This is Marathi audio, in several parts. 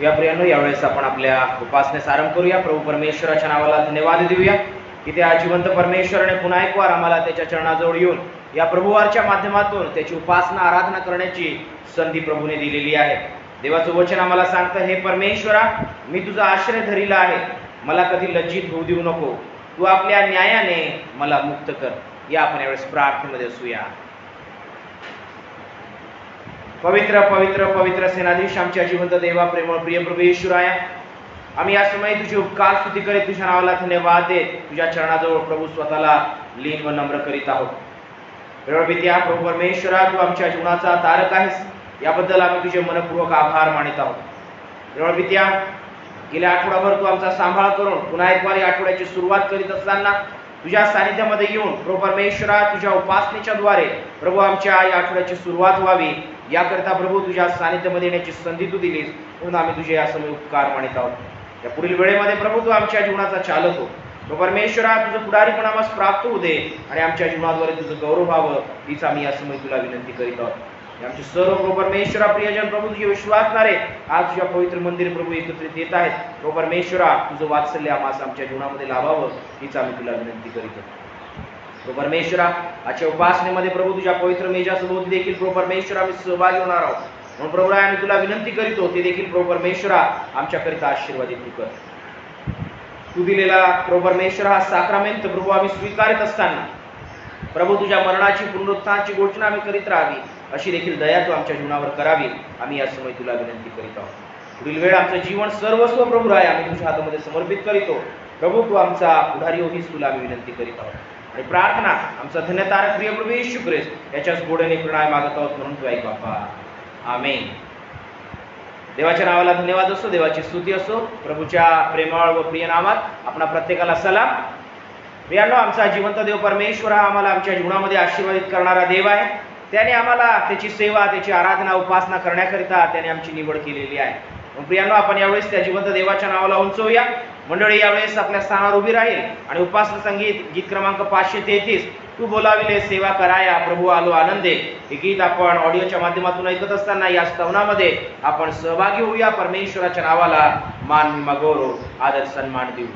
या प्रियांनो, यावेळेस आपण आपल्या उपासनेस आरंभ करूया. प्रभू परमेश्वराच्या नावाला धन्यवाद देऊया की त्या जिवंत परमेश्वराने पुन्हा एक वार आम्हाला त्याच्या चरणाजवळ येऊन या प्रभुवारच्या माध्यमातून त्याची उपासना आराधना करण्याची संधी प्रभूने दिलेली आहे. देवाचं वचन आम्हाला सांगतं, हे परमेश्वरा, मी तुझा आश्रय धरिला आहे, मला कधी लज्जित होऊ देऊ नको, तू आपल्या न्यायाने मला मुक्त कर. या आपण यावेळेस प्रार्थनेमध्ये असूया. पवित्र पवित्र पवित्र सेनाधीश आमच्या जिवंत देवा, प्रेमळ प्रिय प्रभू येशूराया, आम्ही या समय तुझे उपकार स्तुती करीत तुझ्या नावाला धन्यवाद देत तुझ्या चरणाजवळ प्रभू स्वतःला लीन व नम्र करीत आहोत. प्रेमळ पित्या, प्रभू परमेश्वरा, तू आमच्या जीवनाचा तारक आहेस, याबद्दल आम्ही तुझे मनपूर्वक आभार मानित आहोत. प्रेमळ पित्या, गेल्या आठवडाभर तू आमचा सांभाळ करून पुन्हा एक वार या आठवड्याची सुरुवात करीत असताना तुझ्या सानिध्यामध्ये येऊन प्रभू परमेश्वरा, तुझ्या उपासनेच्या द्वारे प्रभू आमच्या या आठवड्याची सुरुवात व्हावी, याकरिता प्रभू तुझ्या सानिध्यामध्ये येण्याची संधी तू दिलीस, म्हणून आम्ही तुझे या समय उपकार मानित आहोत. या पुढील वेळेमध्ये प्रभू तू आमच्या जीवनाचा चालक हो. प्रभू परमेश्वरा, तुझं पुढारीपण आम्हाला प्राप्त होऊ दे आणि आमच्या जीवनाद्वारे तुझं गौरव व्हावं, हीच आम्ही या समय तुला विनंती करीत आहोत. आमचे सर्व प्रभू परमेश्वरा प्रियजन प्रभू तुझे विश्वासणारे आज तुझ्या पवित्र मंदिर प्रभू एकत्रित येत आहेत. प्रभू परमेश्वरा, तुझं वात्सल्य आम्हाला आमच्या जीवनामध्ये लाभावं, हीच आम्ही तुला विनंती करीत आहोत. प्रभू परमेश्वरा, आजच्या उपासनेमध्ये प्रभू तुझ्या पवित्र मेजासोबत देखील प्रभू परमेश्वरा आम्ही सहभागी होणार आहोत, म्हणून प्रभू आम्ही तुला विनंती करीतो, ते देखील प्रभू परमेश्वरा आमच्याकरिता आशीर्वादित तू कर. तू दिलेला प्रभू परमेश्वरा हा साक्रामेंट प्रभू आम्ही स्वीकारत असताना प्रभू तुझ्या मरणाची पुनरुत्थानाची घोषणा आम्ही करीत राहावी, अशी देखील दया तू आमच्या जीवनावर करावी, आम्ही या समय तुला विनंती करीत आहोत. पुढील वेळ आमचं जीवन सर्वस्व प्रभू राय आम्ही तुझ्या हातामध्ये समर्पित करीतो. प्रभू तू आमचा पुढारी होईस, तुला आम्ही विनंती करीत आहोत आणि प्रार्थना आमचा धन्यतारक प्रिय प्रभू येशू ख्रिस्त याच्याच गोडने प्रणय मागत आहोत, म्हणून तू ऐक बापा. आमेन. देवाच्या नावाला धन्यवाद असो, देवाची स्तुती असो. प्रभूच्या प्रेमळ व प्रिय नामात आपणा प्रत्येकाला सलाम. प्रियांनो, आमचा जिवंत देव परमेश्वर हा आम्हाला आमच्या जीवनामध्ये आशीर्वादित करणारा देव आहे. त्याने आम्हाला त्याची सेवा, त्याची आराधना, उपासना करण्याकरिता त्याने आमची निवड केलेली आहे. प्रियांनो, आपण यावेळेस त्या जिवंत देवाच्या नावाला उंचवूया. मंडळी यावेळेस आपल्या स्थानावर उभी राहील आणि उपासना संगीत गीत क्रमांक 533 तू बोलाविले सेवा कराया प्रभू आलो आनंदे, हे गीत आपण ऑडिओच्या माध्यमातून ऐकत असताना या स्तवनामध्ये आपण सहभागी होऊया. परमेश्वराच्या नावाला मान, महिमा, गौरव, आदर, सन्मान देऊ.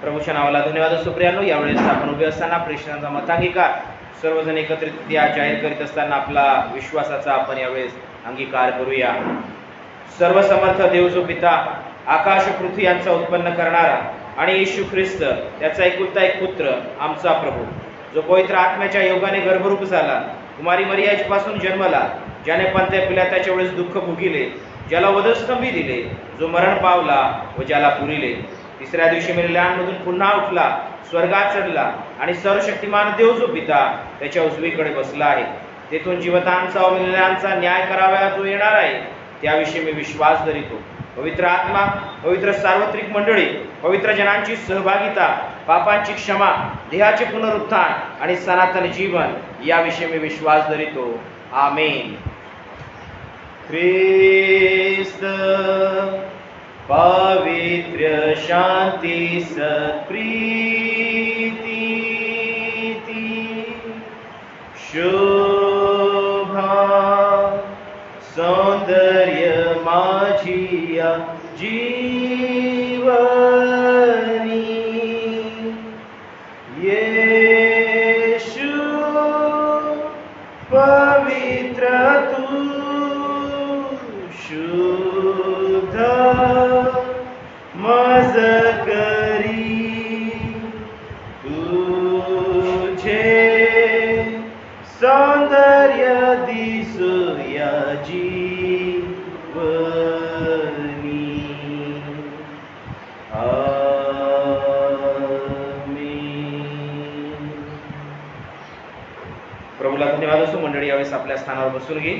प्रभूच्या नावाला धन्यवाद असो प्रियांनो. यावेळेस आपण उभे असताना प्रेषणाचा मतांगीकार सर्वजण एकत्रितरित्या जाहीर करीत असताना आपला विश्वासाचा आपण यावेळेस अंगीकार करूया. सर्वसमर्थ देव जो पिता, आकाश पृथ्वी यांचा उत्पन्न करणारा आणि येशू ख्रिस्त त्याचा एकुलता एक पुत्र आमचा प्रभू, जो पवित्र आत्म्याच्या योगाने गर्भरूप झाला, कुमारी मरियापासून जन्मला, ज्याने पंथ्य पिलाताच्या वेळेस दुःख भोगिले, ज्याला वधस्तंभी दिले, जो मरण पावला व ज्याला पुरिले, तिसऱ्या दिवशी मेलेल्यांमधून पुन्हा उठला, स्वर्गात चढला आणि सर्वशक्तिमान देव जो पिता त्याच्या उजवीकडे बसला आहे. तेथून जीवतांचा व मेलेल्यांचा न्याय करावा जो येणार आहे, त्याविषयी मी विश्वास धरितो. पवित्र आत्मा, पवित्र सार्वत्रिक मंडळी, पवित्र जनांची सहभागिता, पापांची क्षमा, देहाचे पुनरुत्थान आणि सनातन जीवन याविषयी मी विश्वास धरितो. आमेन. ख्रिस्त पवित्र शांती सत्प्रीति शोभा सौंदर्य माझिया जीवनी येशू पवित्र तू शुद्ध मज करी तुझे सौंदर्य दिसूया जीवनी. आमीन. प्रभूला धन्यवाद असो. मंडळी यावेळेस आपल्या स्थानावर बसून घे.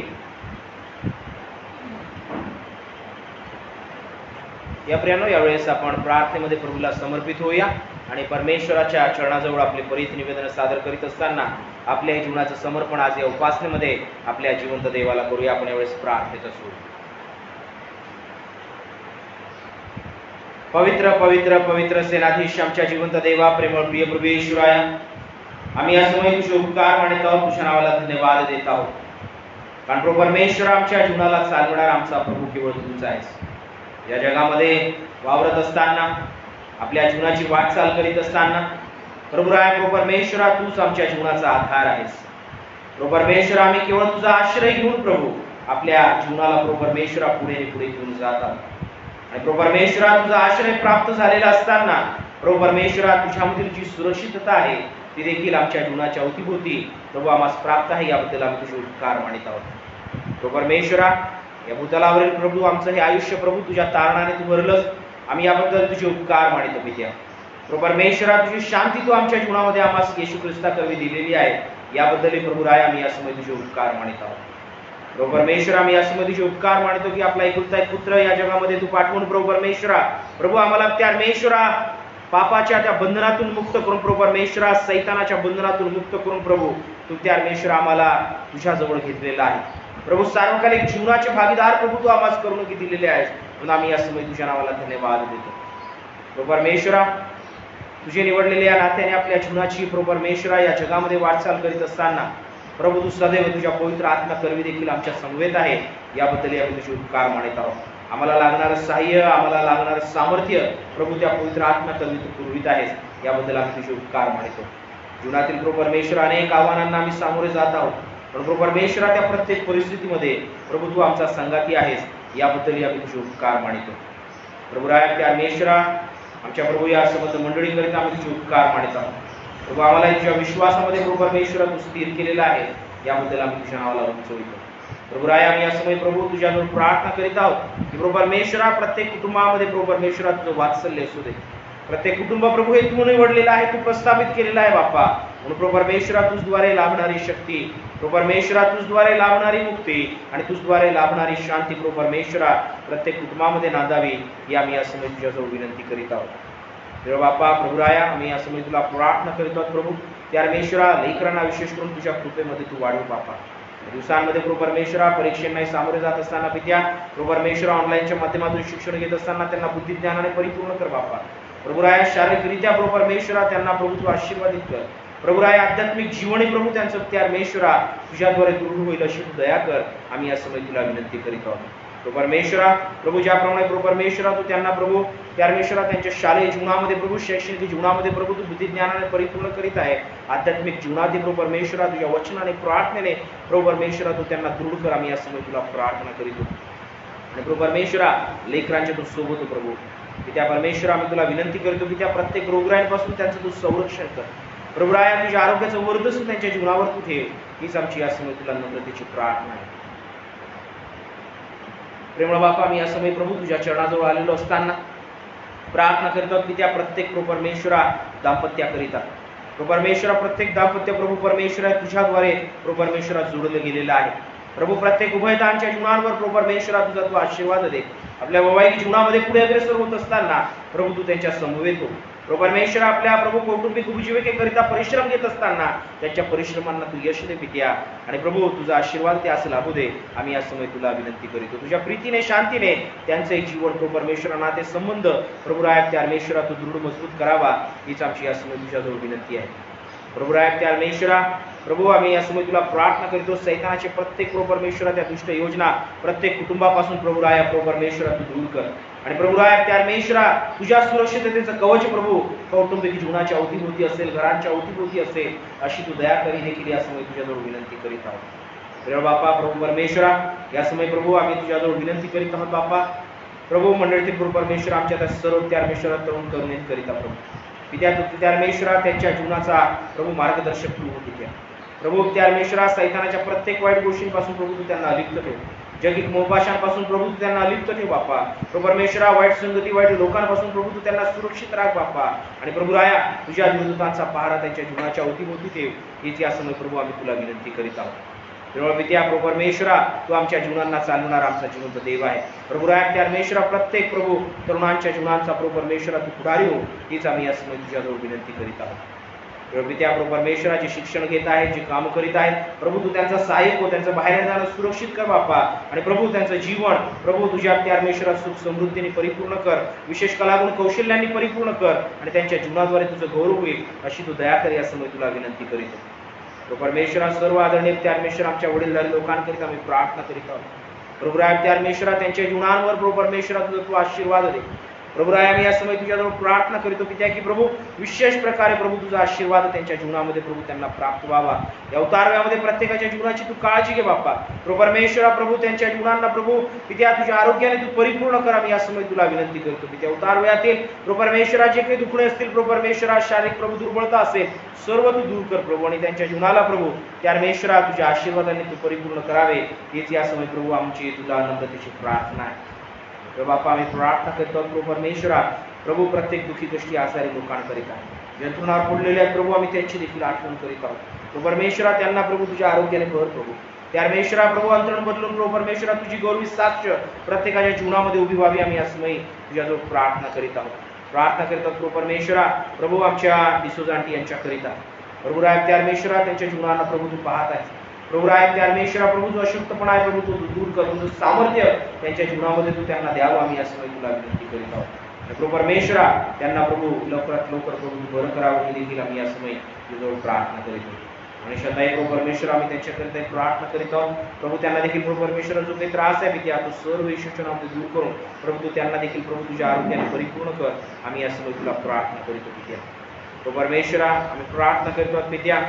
या प्रियानो, यावेळेस आपण प्रार्थनेमध्ये प्रभूला समर्पित होऊया आणि परमेश्वराच्या चरणाजवळ आपले परित निवेदन सादर करीत असताना आपल्या जीवनाचं समर्पण आज या उपासनेमध्ये आपल्या जिवंत देवाला करूया. आपण यावेळेस प्रार्थनेत असू. पवित्र पवित्र पवित्र सेनाधीश आमच्या जिवंत देवा, प्रेमळ प्रिय प्रभू येशूराया, आम्ही या समय तुझे उपकार मानत आहोत, तुझ्या नावाला धन्यवाद देत आहोत. कारण प्रभू परमेश्वर, आमच्या जीवनाला चालवणारा आमचा प्रभू केवळ तुझा आहेस. या जगामध्ये वावरत असताना, आपल्या जीवनाची वाटचाल करीत असताना प्रभू परमेश्वरा, तूच आमच्या जीवनाचा आधार आहेस. प्रभू परमेश्वर, आम्ही केवळ तुझा आश्रय घेऊन प्रभू आपल्या जीवनाला प्रभू परमेश्वरा पुढे घेऊन जात आहोत. आणि प्रभू परमेश्वरा, तुझा आश्रय प्राप्त झालेला असताना प्रभू परमेश्वरा, तुझ्यामधील जी सुरक्षितता आहे ती देखील आमच्या जीवनाच्या अवतीभोवती प्रभू आम्हाला प्राप्त आहे. याबद्दल आम्ही तुझे उपकार मानित आहोत. प्रभू परमेश्वरा, या भूतलावरील प्रभू आमचं हे आयुष्य प्रभू तुझ्या तारणाने तू भरलंस. आम्ही याबद्दल तुझे उपकार मानितो पित्या. प्रभू परमेश्वरा, तुझी शांती तू आमच्या जीवनामध्ये आम्हाला येशू ख्रिस्ताकरवी दिलेली आहे. याबद्दल प्रभू राय आम्ही या समय तुझे उपकार मानित आहोत. प्रभू परमेश्वरा, आम्ही या समय तुझे उपकार मानितो की आपला एकुलता एक पुत्र या जगामध्ये तू पाठवून प्रभू परमेश्वरा, प्रभू आम्हाला त्या परमेश्वरा पापाच्या त्या बंधनातून मुक्त करून प्रभू परमेश्वरा, सैतानाच्या बंधनातून मुक्त करून प्रभू तू त्या परमेश्वर आम्हाला तुझ्याजवळ घेतलेला आहे प्रभू. सार्वकालिक जीवनाचे भागीदार प्रभू तू आम्हाला करून दिलेले आहेस, म्हणून आम्ही या समय तुझ्या नावाला धन्यवाद देतो प्रभू परमेश्वरा. तुझे निवडलेले या नात्याने आपल्या जीवनाची प्रभू परमेश्वरा या जगामध्ये वाटचाल करीत असताना प्रभू तू सदैव तुझ्या पवित्र आत्मा करवी देखील आमच्या समवेत आहे, याबद्दल आम्ही तुझे उपकार मानित आहोत. आम्हाला लागणारं सहाय्य, आम्हाला लागणारं सामर्थ्य प्रभू त्या पवित्र आत्मा करवी तू पुरवित आहेस, याबद्दल आम्ही तुझे उपकार मानितो. जीवनातील प्रभू परमेश्वर अनेक आव्हानांना आम्ही सामोरे जात आहोत, पण प्रभू परमेश्वरा त्या प्रत्येक परिस्थितीमध्ये प्रभू तू आमचा संगाती आहेस, याबद्दल आम्ही तुझे उपकार मानितो. प्रभू राया त्या परमेश्वरा आमच्या प्रभू या संबंध मंडळीकरिता आम्ही तुझे उपकार मानित आहोत प्रभू. आम्हाला तुझ्या विश्वासामध्ये प्रभू परमेश्वरा तू स्थिर केलेला आहे, याबद्दल आम्ही तुझ्या नावाला उंचवितो प्रभू राया. आम्ही या समय प्रभू तुझ्याजवळ प्रार्थना करीत आहोत की प्रभू परमेश्वरा प्रत्येक कुटुंबामध्ये प्रभू परमेश्वरा तुझं वात्सल्य असू दे. प्रत्येक कुटुंब प्रभू हे तू निवडलेलं आहे, तू प्रस्थापित केलेला आहे बाप्पा, म्हणून प्रभू परमेश्वरा तुझद्वारे लाभणारी शक्ती, प्रभू परमेश्वरा तुझद्वारे लाभणारी मुक्ती आणि तुझद्वारे लाभणारी शांती प्रभू परमेश्वरा प्रत्येक कुटुंबामध्ये नांदावी, ही आम्ही या समय तुझ्याजवळ विनंती करीत आहोत देव बाप्पा. प्रभू राया आम्ही या समय तुला प्रार्थना करीत आहोत प्रभू. त्या परमेश्वरा लेकरांना विशेष करून तुझ्या कृपेमध्ये तू वाढव बाप्पा. दिवसांमध्ये प्रभू परमेश्वरा परीक्षांना सामोरे जात असताना पित्या प्रभू परमेश्वरा ऑनलाईनच्या माध्यमातून शिक्षण घेत असताना त्यांना बुद्धी ज्ञानाने परिपूर्ण कर बाप्पा. प्रभू राया शारीरिकरित्या प्रभू परमेश्वरा त्यांना प्रभू तू आशीर्वादित कर. प्रभू राया आध्यात्मिक जीवनही प्रभू त्यांचं त्या परमेश्वरा तुझ्याद्वारे दृढ होईल अशी तू दया कर, आम्ही या समय तुला विनंती करीत आहोत प्रभू परमेश्वरा. प्रभू ज्याप्रमाणे प्रभू परमेश्वरा तू त्यांना प्रभू त्या परमेश्वरा त्यांच्या शालेय जीवनामध्ये प्रभू शैक्षणिक जीवनामध्ये प्रभू तू बुद्धी ज्ञानाने परिपूर्ण करीत आहे, आध्यात्मिक जीवनात प्रभू परमेश्वरा तुझ्या वचनाने प्रार्थनेने प्रभू परमेश्वरा तू त्यांना दृढ कर, आम्ही या समय तुला प्रार्थना करीत होतो. आणि प्रभू परमेश्वरा लेकरांच्या तू सोबत हो प्रभू. की त्या परमेश्वरा आम्ही तुला विनंती करतो की त्या प्रत्येक रोगराईपासून त्यांचं तू संरक्षण कर प्रभू राया. तुझ्या आरोग्याचं वर्धन त्यांच्या जीवनावर तू ठेव, हीच आमची या समय तुला नम्रतेची प्रार्थना आहे. प्रेमळ बापा आम्ही या समय प्रभू तुझ्या चरणाजवळ आलेलो असताना प्रार्थना करतो की त्या प्रत्येक प्रभू परमेश्वरा दाम्पत्याकरिता प्रभू परमेश्वरा प्रत्येक दाम्पत्य प्रभू परमेश्वरा तुझ्याद्वारे प्रभू परमेश्वरा जोडलं गेलेलं आहे प्रभू. प्रत्येक उभयतांच्या जीवनावर प्रभू परमेश्वरा तुझा तू आशीर्वाद दे. आपल्या वैवाहिक जीवनामध्ये पुढे अग्रेसर होत असताना प्रभू तू त्यांच्या समवेत हो प्रभू परमेश्वरा. आपल्या प्रभू कौटुंबिक उपजीविकेकरिता परिश्रम घेत असताना त्यांच्या परिश्रमांना तू यश दे पित्या. आणि प्रभू तुझा आशीर्वाद ते असं लाभू दे, आम्ही या समय तुला विनंती करीतो. तुझ्या प्रीतीने शांतीने त्यांचे जीवन प्रभू परमेश्वरा नाते संबंध प्रभू राया त्या परमेश्वरा तू दृढ मजबूत करावा, हीच आमची या समय तुझ्याजवळ विनंती आहे प्रभू राया त्या परमेश्वरा. प्रभू आम्ही या समय तुला प्रार्थना करतो सैतानाचे प्रत्येक प्रभू परमेश्वरा त्या दुष्ट योजना प्रत्येक कुटुंबापासून प्रभू राया प्रभू परमेश्वरा तू दूर कर. आणि प्रभू राया त्या परमेश्वरा तुझ्या सुरक्षिततेचं कवच प्रभू कौटुंबिक जीवनाच्या अवतीभोवती असेल, घरांच्या अवतीभोवती असेल, अशी तू दया करी देखील या समय तुझ्याजवळ विनंती करीत आहोत प्रिय बापा. प्रभू परमेश्वरा या समय प्रभू आम्ही तुझ्याजवळ विनंती करीत आहोत बापा. प्रभू मंडळीतील प्रभू परमेश्वर आमच्या त्या सर्व त्या परमेश्वरा तरुण करुणीत करीत आहोत प्रभू. त्या परमेश्वरा त्यांच्या जीवनाचा प्रभू मार्गदर्शक तू होती त्या प्रभू. त्या परमेश्वरा सैतानाच्या प्रत्येक वाईट गोष्टींपासून प्रभू तू त्यांना अलिप्त ठेव, जगिक मोहपाशांपासून प्रभू तू त्यांना अलिप्त ठेव बाप्पा. प्रभू परमेश्वरा वाईट संगती वाईट लोकांपासून प्रभू तू त्यांना सुरक्षित राख बाप्पा. आणि प्रभू राया तुझ्या दूतांचा पहारा त्यांच्या जीवनाच्या अवतीभोवती ठेव, हीच या समय प्रभू आम्ही तुला विनंती करीत आहोत. पित्या प्रभू परमेश्वरा तू आमच्या जीवनांना चालवणारा आमचा जिवंत देव आहे प्रभू राया. त्या परमेश्वरा प्रत्येक प्रभू तरुणांच्या जीवनांचा प्रभू परमेश्वरा तू पुढारी हो, हीच आम्ही या समय तुझ्याजवळ विनंती करीत आहोत. पित्या प्रभू परमेश्वरा जे शिक्षण घेत आहेत, जे काम करीत आहेत प्रभू तू त्यांचा सहाय्यक हो, त्यांचं बाहेर जाणं सुरक्षित कर बाप्पा. आणि प्रभू त्यांचं जीवन प्रभू तुझ्या त्या परमेश्वरा सुख समृद्धीने परिपूर्ण कर, विशेष कलागुण कौशल्यांनी परिपूर्ण कर आणि त्यांच्या जीवनाद्वारे तुझं गौरव होईल अशी तू दया कर, या समय तुला विनंती करीत प्रभू परमेश्वरा. सर्व आदरणीय त्या परमेश्वरा आमच्या वडीलधारी लोकांकरिता आम्ही प्रार्थना करीत आहोत प्रभू राया. त्या परमेश्वरा त्यांच्या जीवनांवर प्रभू परमेश्वरा तुझा तू आशीर्वाद दे प्रभू राया. आम्ही या समय तुझ्याजवळ प्रार्थना करीतो पित्या की प्रभू विशेष प्रकारे प्रभू तुझा आशीर्वाद त्यांच्या जीवनामध्ये प्रभू त्यांना प्राप्त व्हावा. या उतारव्यामध्ये प्रत्येकाच्या जीवनाची तू काळजी घे बाप्पा प्रभू परमेश्वरा. प्रभू त्यांच्या जीवनांना प्रभू पित्या तुझ्या आरोग्याने तू परिपूर्ण कर, आम्ही या समय तुला विनंती करतो पित्या. उतारव्यातील प्रभू परमेश्वरा जे काही दुखणे असतील प्रभू परमेश्वरा, शारीरिक प्रभू दुर्बलता असेल सर्व तू दूर कर प्रभू. आणि त्यांच्या जीवनाला प्रभू त्या परमेश्वरा तुझ्या आशीर्वादाने तू परिपूर्ण करावे, हेच या समय प्रभू आमची तुला नम्रतेची प्रार्थना आहे बाप्पा. आम्ही प्रार्थना करतो प्रभू परमेश्वरा. प्रभू प्रत्येक दुखी कष्टी आजारी लोकांकरिता यंत्रणावर पडलेले आहेत प्रभू, आम्ही त्यांची देखील आठवण करीत आहोत प्रभू परमेश्वरा. त्यांना प्रभू तुझ्या आरोग्याने भर प्रभू त्या परमेश्वरा. प्रभू अंतरण बदलून प्रभू परमेश्वरा तुझी गौरवी साक्ष प्रत्येकाच्या जीवनामध्ये उभी व्हावी, आम्ही या समय तुझ्याजवळ प्रार्थना करीत आहोत प्रार्थना करतात प्रभू परमेश्वरा प्रभू आमच्या डिसोजा आंटी यांच्याकरिता प्रभू राय परमेश्वरा त्यांच्या जीवनाला प्रभू तू पाहत आहेस प्रभू राय परमेश्वरा प्रभू जो अशक्तपणा आहे प्रभू तो दूर कर तुझं सामर्थ्य त्यांच्या जीवनामध्ये तू त्यांना द्यावं आम्ही या समय तुला विनंती करीत आहोत प्रभू परमेश्वरा त्यांना प्रभू लवकरात लवकर प्रभू तू बरं करावं हे देखील आम्ही या समय तुझ्याजवळ प्रार्थना करीत आहोत आणि श्रद्धाई प्रभू परमेश्वर आम्ही त्यांच्याकरिता प्रार्थना करीत आहोत प्रभू त्यांना देखील प्रभू परमेश्वर जो काही त्रास आहे भीती तो सर्व येशूच्या नावामध्ये दूर करून प्रभू तू त्यांना देखील प्रभू तुझ्या आरोग्याने परिपूर्ण कर आम्ही या समय तुला प्रार्थना करीत पित्या प्रभू परमेश्वरा आम्ही प्रार्थना करीत आहोत पित्या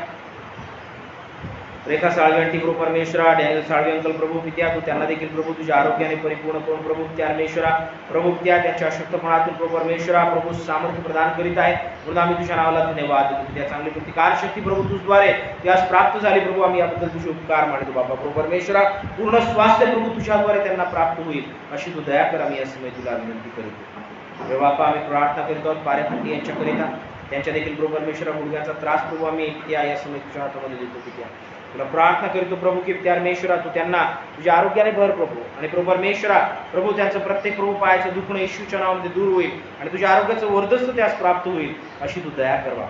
रेखा साळवे आंटी प्रभू परमेश्वरा डॅनियल साळवे अंकल प्रभू पित्या तू त्यांना देखील प्रभू तुझ्या आरोग्याने परिपूर्ण करून प्रभू परमेश्वरा प्रभू पित्या त्यांच्या अशक्तपणातून प्रभू परमेश्वरा प्रभू सामर्थ्य प्रदान करीत आहे म्हणून आम्ही तुझ्या नावाला धन्यवाद देतो पित्या चांगली प्रतिकार शक्ती प्रभू तुझद्वारे त्यास प्राप्त झाली प्रभू आम्ही याबद्दल तुझे उपकार मानतो बाबा प्रभू परमेश्वरा पूर्ण स्वास्थ्य प्रभू तुझ्याद्वारे त्यांना प्राप्त होईल अशी तू दया कर आम्ही या समय तुला विनंती करीतो बाबा आम्ही प्रार्थना करीत आहोत पारेखंडी यांच्याकरिता त्यांच्या देखील प्रभू परमेश्वरा गुडघ्याचा त्रास प्रभू आम्ही या समय तुझ्या हातामध्ये देतो पित्या तुला प्रार्थना करतो प्रभू की परमेश्वरा तू त्यांना तुझ्या आरोग्याने भर प्रभू आणि प्रभू परमेश्वरा प्रभू त्यांचं प्रत्येक प्रभू पायाचं दुखणं येशूच्या नावामध्ये दूर होईल आणि तुझ्या आरोग्याचं वर्धस्व त्यास प्राप्त होईल अशी तू दया करवा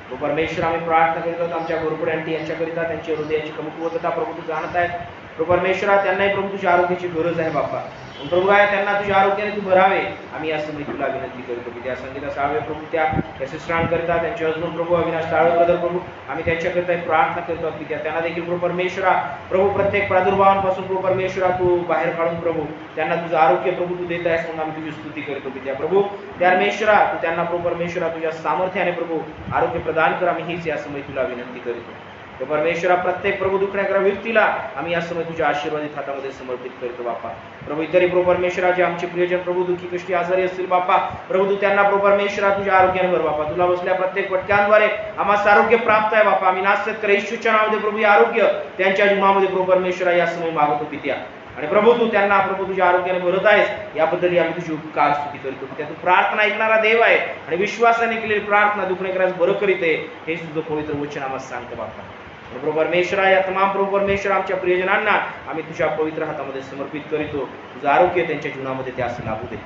प्रभू परमेश्वर आम्ही प्रार्थना करीत आहोत आमच्या गोरपडे आंटी यांच्याकरिता त्यांची हृदयाची कमकुवतता प्रभू तू जाणत आहेस प्रभू परमेश्वरा त्यांनाही प्रभू तुझ्या आरोग्याची गरज आहे बाप्पा प्रभू आहे त्यांना तुझ्या आरोग्याने तू भरावे आम्ही या समय तुला विनंती करतो की त्या संगीता साळवे प्रभू त्या असिस्टंट करता त्यांचे हजबंड प्रभू अविनाश साळवे ब्रदर प्रभू आम्ही त्यांच्याकरिता प्रार्थना करतो की त्यांना देखील प्रभू परमेश्वरा प्रभू प्रत्येक प्रादुर्भावांपासून प्रभू परमेश्वरा तू बाहेर काढून प्रभू त्यांना तुझं आरोग्य प्रभू तू देत आहेस म्हणून आम्ही तुझी स्तुती करतो की त्या प्रभू परमेश्वरा तू त्यांना प्रभू परमेश्वरा तुझ्या सामर्थ्याने प्रभू आरोग्य प्रदान कर आम्ही हीच या समय तुला विनंती करतो तो परमेश्वरा प्रत्येक प्रभू दुखण्याकरा व्यक्तीला आम्ही या समय तुझ्या आशीर्वादित हातामध्ये समर्पित करतो बाप्पा प्रभू इतरही प्रभू परमेश्वरा जे आमचे प्रियजन प्रभू दुःखी कष्टी आजारी असतील बाप्पा प्रभू तू त्यांना प्रभू परमेश्वरा तुझ्या आरोग्याने भर बाप्पा तुला बसल्या प्रत्येक पटक्यांद्वारे आम्हाला आरोग्य प्राप्त आहे बाप्पा आम्ही नाचत कर येशूच्या नावामध्ये प्रभू आरोग्य त्यांच्या जीवनामध्ये प्रभू परमेश्वरा या समय मागतो पित्या आणि प्रभू तू त्यांना प्रभू तुझ्या आरोग्याने भरत आहेस याबद्दल आम्ही तुझी उपकार स्तुती करतो पित्या तू प्रार्थना ऐकणारा देव आहे आणि विश्वासाने केलेली प्रार्थना दुखण्याकरास बरं करीत आहे हे तुझं पवित्र वचन आम्हाला सांगतं बाप्पा प्रभू परमेश्वरा या तमाम प्रभू परमेश्वर आमच्या प्रियजनांना आम्ही तुझ्या पवित्र हातामध्ये समर्पित करीतो तुझं आरोग्य त्यांच्या जीवनामध्ये त्यास लाभू दे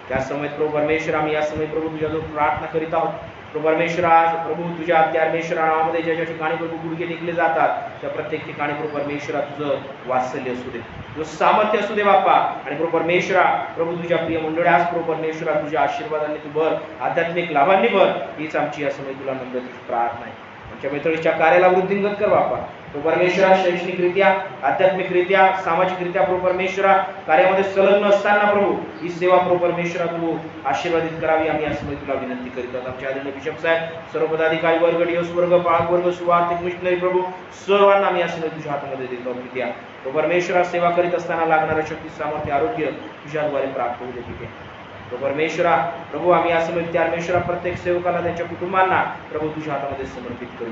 त्या समयेत प्रभू परमेश्वर आम्ही या समय प्रभू तुझ्याजवळ प्रार्थना करीत आहोत प्रभू परमेश्वरा प्रभू तुझ्या परमेश्वरा नावामध्ये ज्या ज्या ठिकाणी प्रभू गुडघे टेकले जातात त्या प्रत्येक ठिकाणी प्रभू परमेश्वरा तुझं वात्सल्य असू दे तुझं सामर्थ्य असू दे बाप्पा आणि प्रभू परमेश्वरा प्रभू तुझ्या प्रिय मंडळास प्रभू परमेश्वरा तुझ्या आशीर्वादाने तू भर आध्यात्मिक लाभांनी भर हीच आमची या समय तुला नम्रतेची प्रार्थना आहे आमच्या मैत्रिणीच्या कार्याला वृद्धिंगत कर बाप्पा प्रभू परमेश्वरा शैक्षणिकरित्या आध्यात्मिकरित्या सामाजिकरित्या प्रभू परमेश्वरा कार्यामध्ये संलग्न असताना प्रभू ही सेवा प्रभू परमेश्वरा तू आशीर्वादित करावी आम्ही या समय तुला विनंती करीत आहोत आमच्या आदरणीय बिशप साहेब सर्व पदाधिकारी वर्ग डीओस वर्ग पाळक वर्ग सुवार्थिक मिशनरी प्रभू सर्वांना आम्ही या समय तुझ्या हातामध्ये देतो पित्या प्रभू परमेश्वरा सेवा करीत असताना लागणारं शक्ती सामर्थ्य आरोग्य तुझ्याद्वारे प्राप्त होऊ दे पित्या प्रभू परमेश्वरा प्रभू आम्ही या समय परमेश्वरा प्रत्येक सेवकाला त्यांच्या कुटुंबांना प्रभू तुझ्या हातामध्ये समर्पित करू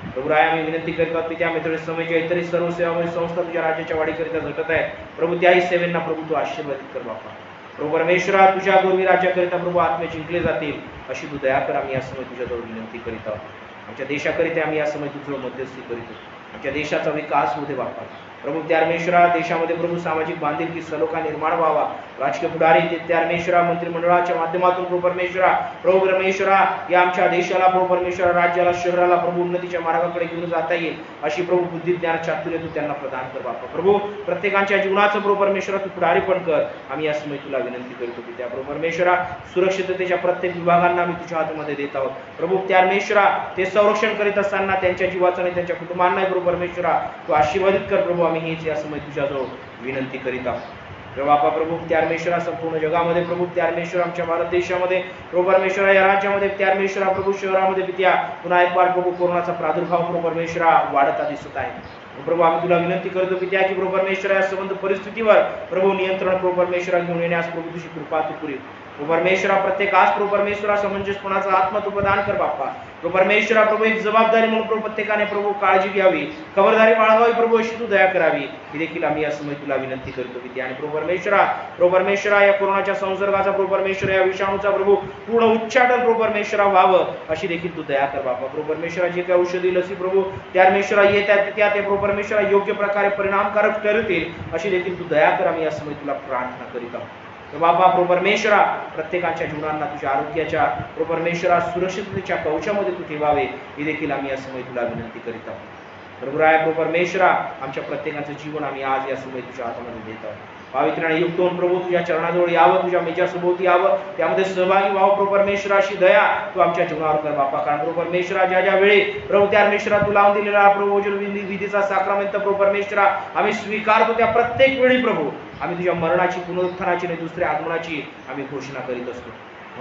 प्रभू राय आम्ही विनंती करतो की त्या मित्र समयच्या इतरही सर्व सेवामय संस्था तुझ्या राज्याच्या वाढीकरिता झटत आहे प्रभू त्याही सेवेंना प्रभू तू आशीर्वादित कर बाप्पा प्रभू परमेश्वरा तुझ्या गौरवी राज्याकरिता प्रभू आत्मे जिंकले जातील अशी तू दया कर आम्ही या समय तुझ्याजवळ विनंती करीत आहोत आमच्या देशाकरिता आम्ही या समय तुझं मध्यस्थी करीतो आमच्या देशाचा विकास होऊ दे बाप्पा प्रभू परमेश्वरा देशामध्ये प्रभू सामाजिक बांधिलकी सलोखा निर्माण व्हावा राजकीय पुढारी परमेश्वरा मंत्रिमंडळाच्या माध्यमातून प्रभू परमेश्वरा प्रभू परमेश्वरा या आमच्या देशाला प्रभू परमेश्वरा राज्याला शहराला प्रभू उन्नतीच्या मार्गाकडे घेऊन जाता येईल अशी प्रभू बुद्धी ज्ञान चातुर्य तू त्यांना प्रदान कर बाप्पा प्रभू प्रत्येकाच्या जीवनाचं प्रभू परमेश्वरा तू पुढारी पण कर आम्ही या समय तुला विनंती करतो की त्या प्रभू परमेश्वरा सुरक्षिततेच्या प्रत्येक विभागांना आम्ही तुझ्या हातामध्ये देत आहोत प्रभू परमेश्वरा ते संरक्षण करीत असताना त्यांच्या जीवाचं आणि त्यांच्या कुटुंबांना प्रभू परमेश्वरा तू आशीर्वादित कर प्रभू आम्ही हीच या समय तुझ्याजवळ विनंती करीत आहोत बापा प्रभू परमेश्वरा संपूर्ण जगामध्ये प्रभू परमेश्वर आमच्या भारत देशामध्ये प्रभू परमेश्वरा या राज्यामध्ये परमेश्वरा प्रभू शहरामध्ये पित्या पुन्हा एक बार प्रभू कोरोनाचा प्रादुर्भाव प्रभू परमेश्वरा वाढता दिसत आहे प्रभू आम्ही तुला विनंती करतो की त्या की प्रभू परमेश्वरा या संबंध परिस्थितीवर प्रभू नियंत्रण प्रभू परमेश्वरा घेऊन येण्यास प्रभू तुझी कृपा तू पुरी प्रभू परमेश्वरा प्रत्येक आज प्रभू परमेश्वरा समंजसपणाचा आत्मा तू प्रदान कर बाप्पा प्रभू परमेश्वरा प्रभू एक जबाबदारी म्हणून प्रभू प्रत्येकाने प्रभू काळजी घ्यावी खबरदारी बाळगावी प्रभू अशी तू दया करावी ही देखील आम्ही या समय तुला विनंती करतो की आणि प्रभू परमेश्वरा या कोरोनाच्या संसर्गाचा प्रभू परमेश्वरा या विषाणूचा प्रभू पूर्ण उच्चाटन प्रभू परमेश्वरा व्हावं अशी देखील तू दया कर बाप्पा प्रभू परमेश्वरा जे काही औषधी लसी प्रभू परमेश्वरा येतात त्या ते प्रभू परमेश्वरा योग्य प्रकारे परिणामकारक ठरतील अशी देखील तू दया कर आम्ही या समय तुला प्रार्थना करीत आहोत बाबा प्रभू परमेश्वरा, प्रत्येकाच्या जीवनांना तुझ्या आरोग्याच्या प्रभू परमेश्वरा सुरक्षिततेच्या कवचामध्ये तू ठेवावे, ही देखील आम्ही या समय तुला विनंती करीत आहोत. प्रभू राया प्रभू परमेश्वरा, आमच्या प्रत्येकाचं जीवन आम्ही आज या समय तुझ्या हातामध्ये देत आहोत. पवित्र आणि युक्त होऊन प्रभू तुझ्या चरणाजवळ यावं, तुझ्या मेजासभोवती यावं, त्यामध्ये सहभागी व्हावं. प्रभू परमेश्वरा, अशी दया तू आमच्या जीवनावर कर बापा. कारण प्रभू परमेश्वरा, ज्या ज्या वेळी प्रभू त्या परमेश्वरा तू लावून दिलेला प्रभू विधीचा साक्रामेंट प्रभू परमेश्वरा आम्ही स्वीकारतो, त्या प्रत्येक वेळी प्रभू आम्ही तुझ्या मरणाची, पुनरुत्थानाची आणि दुसऱ्या आगमनाची आम्ही घोषणा करीत असतो.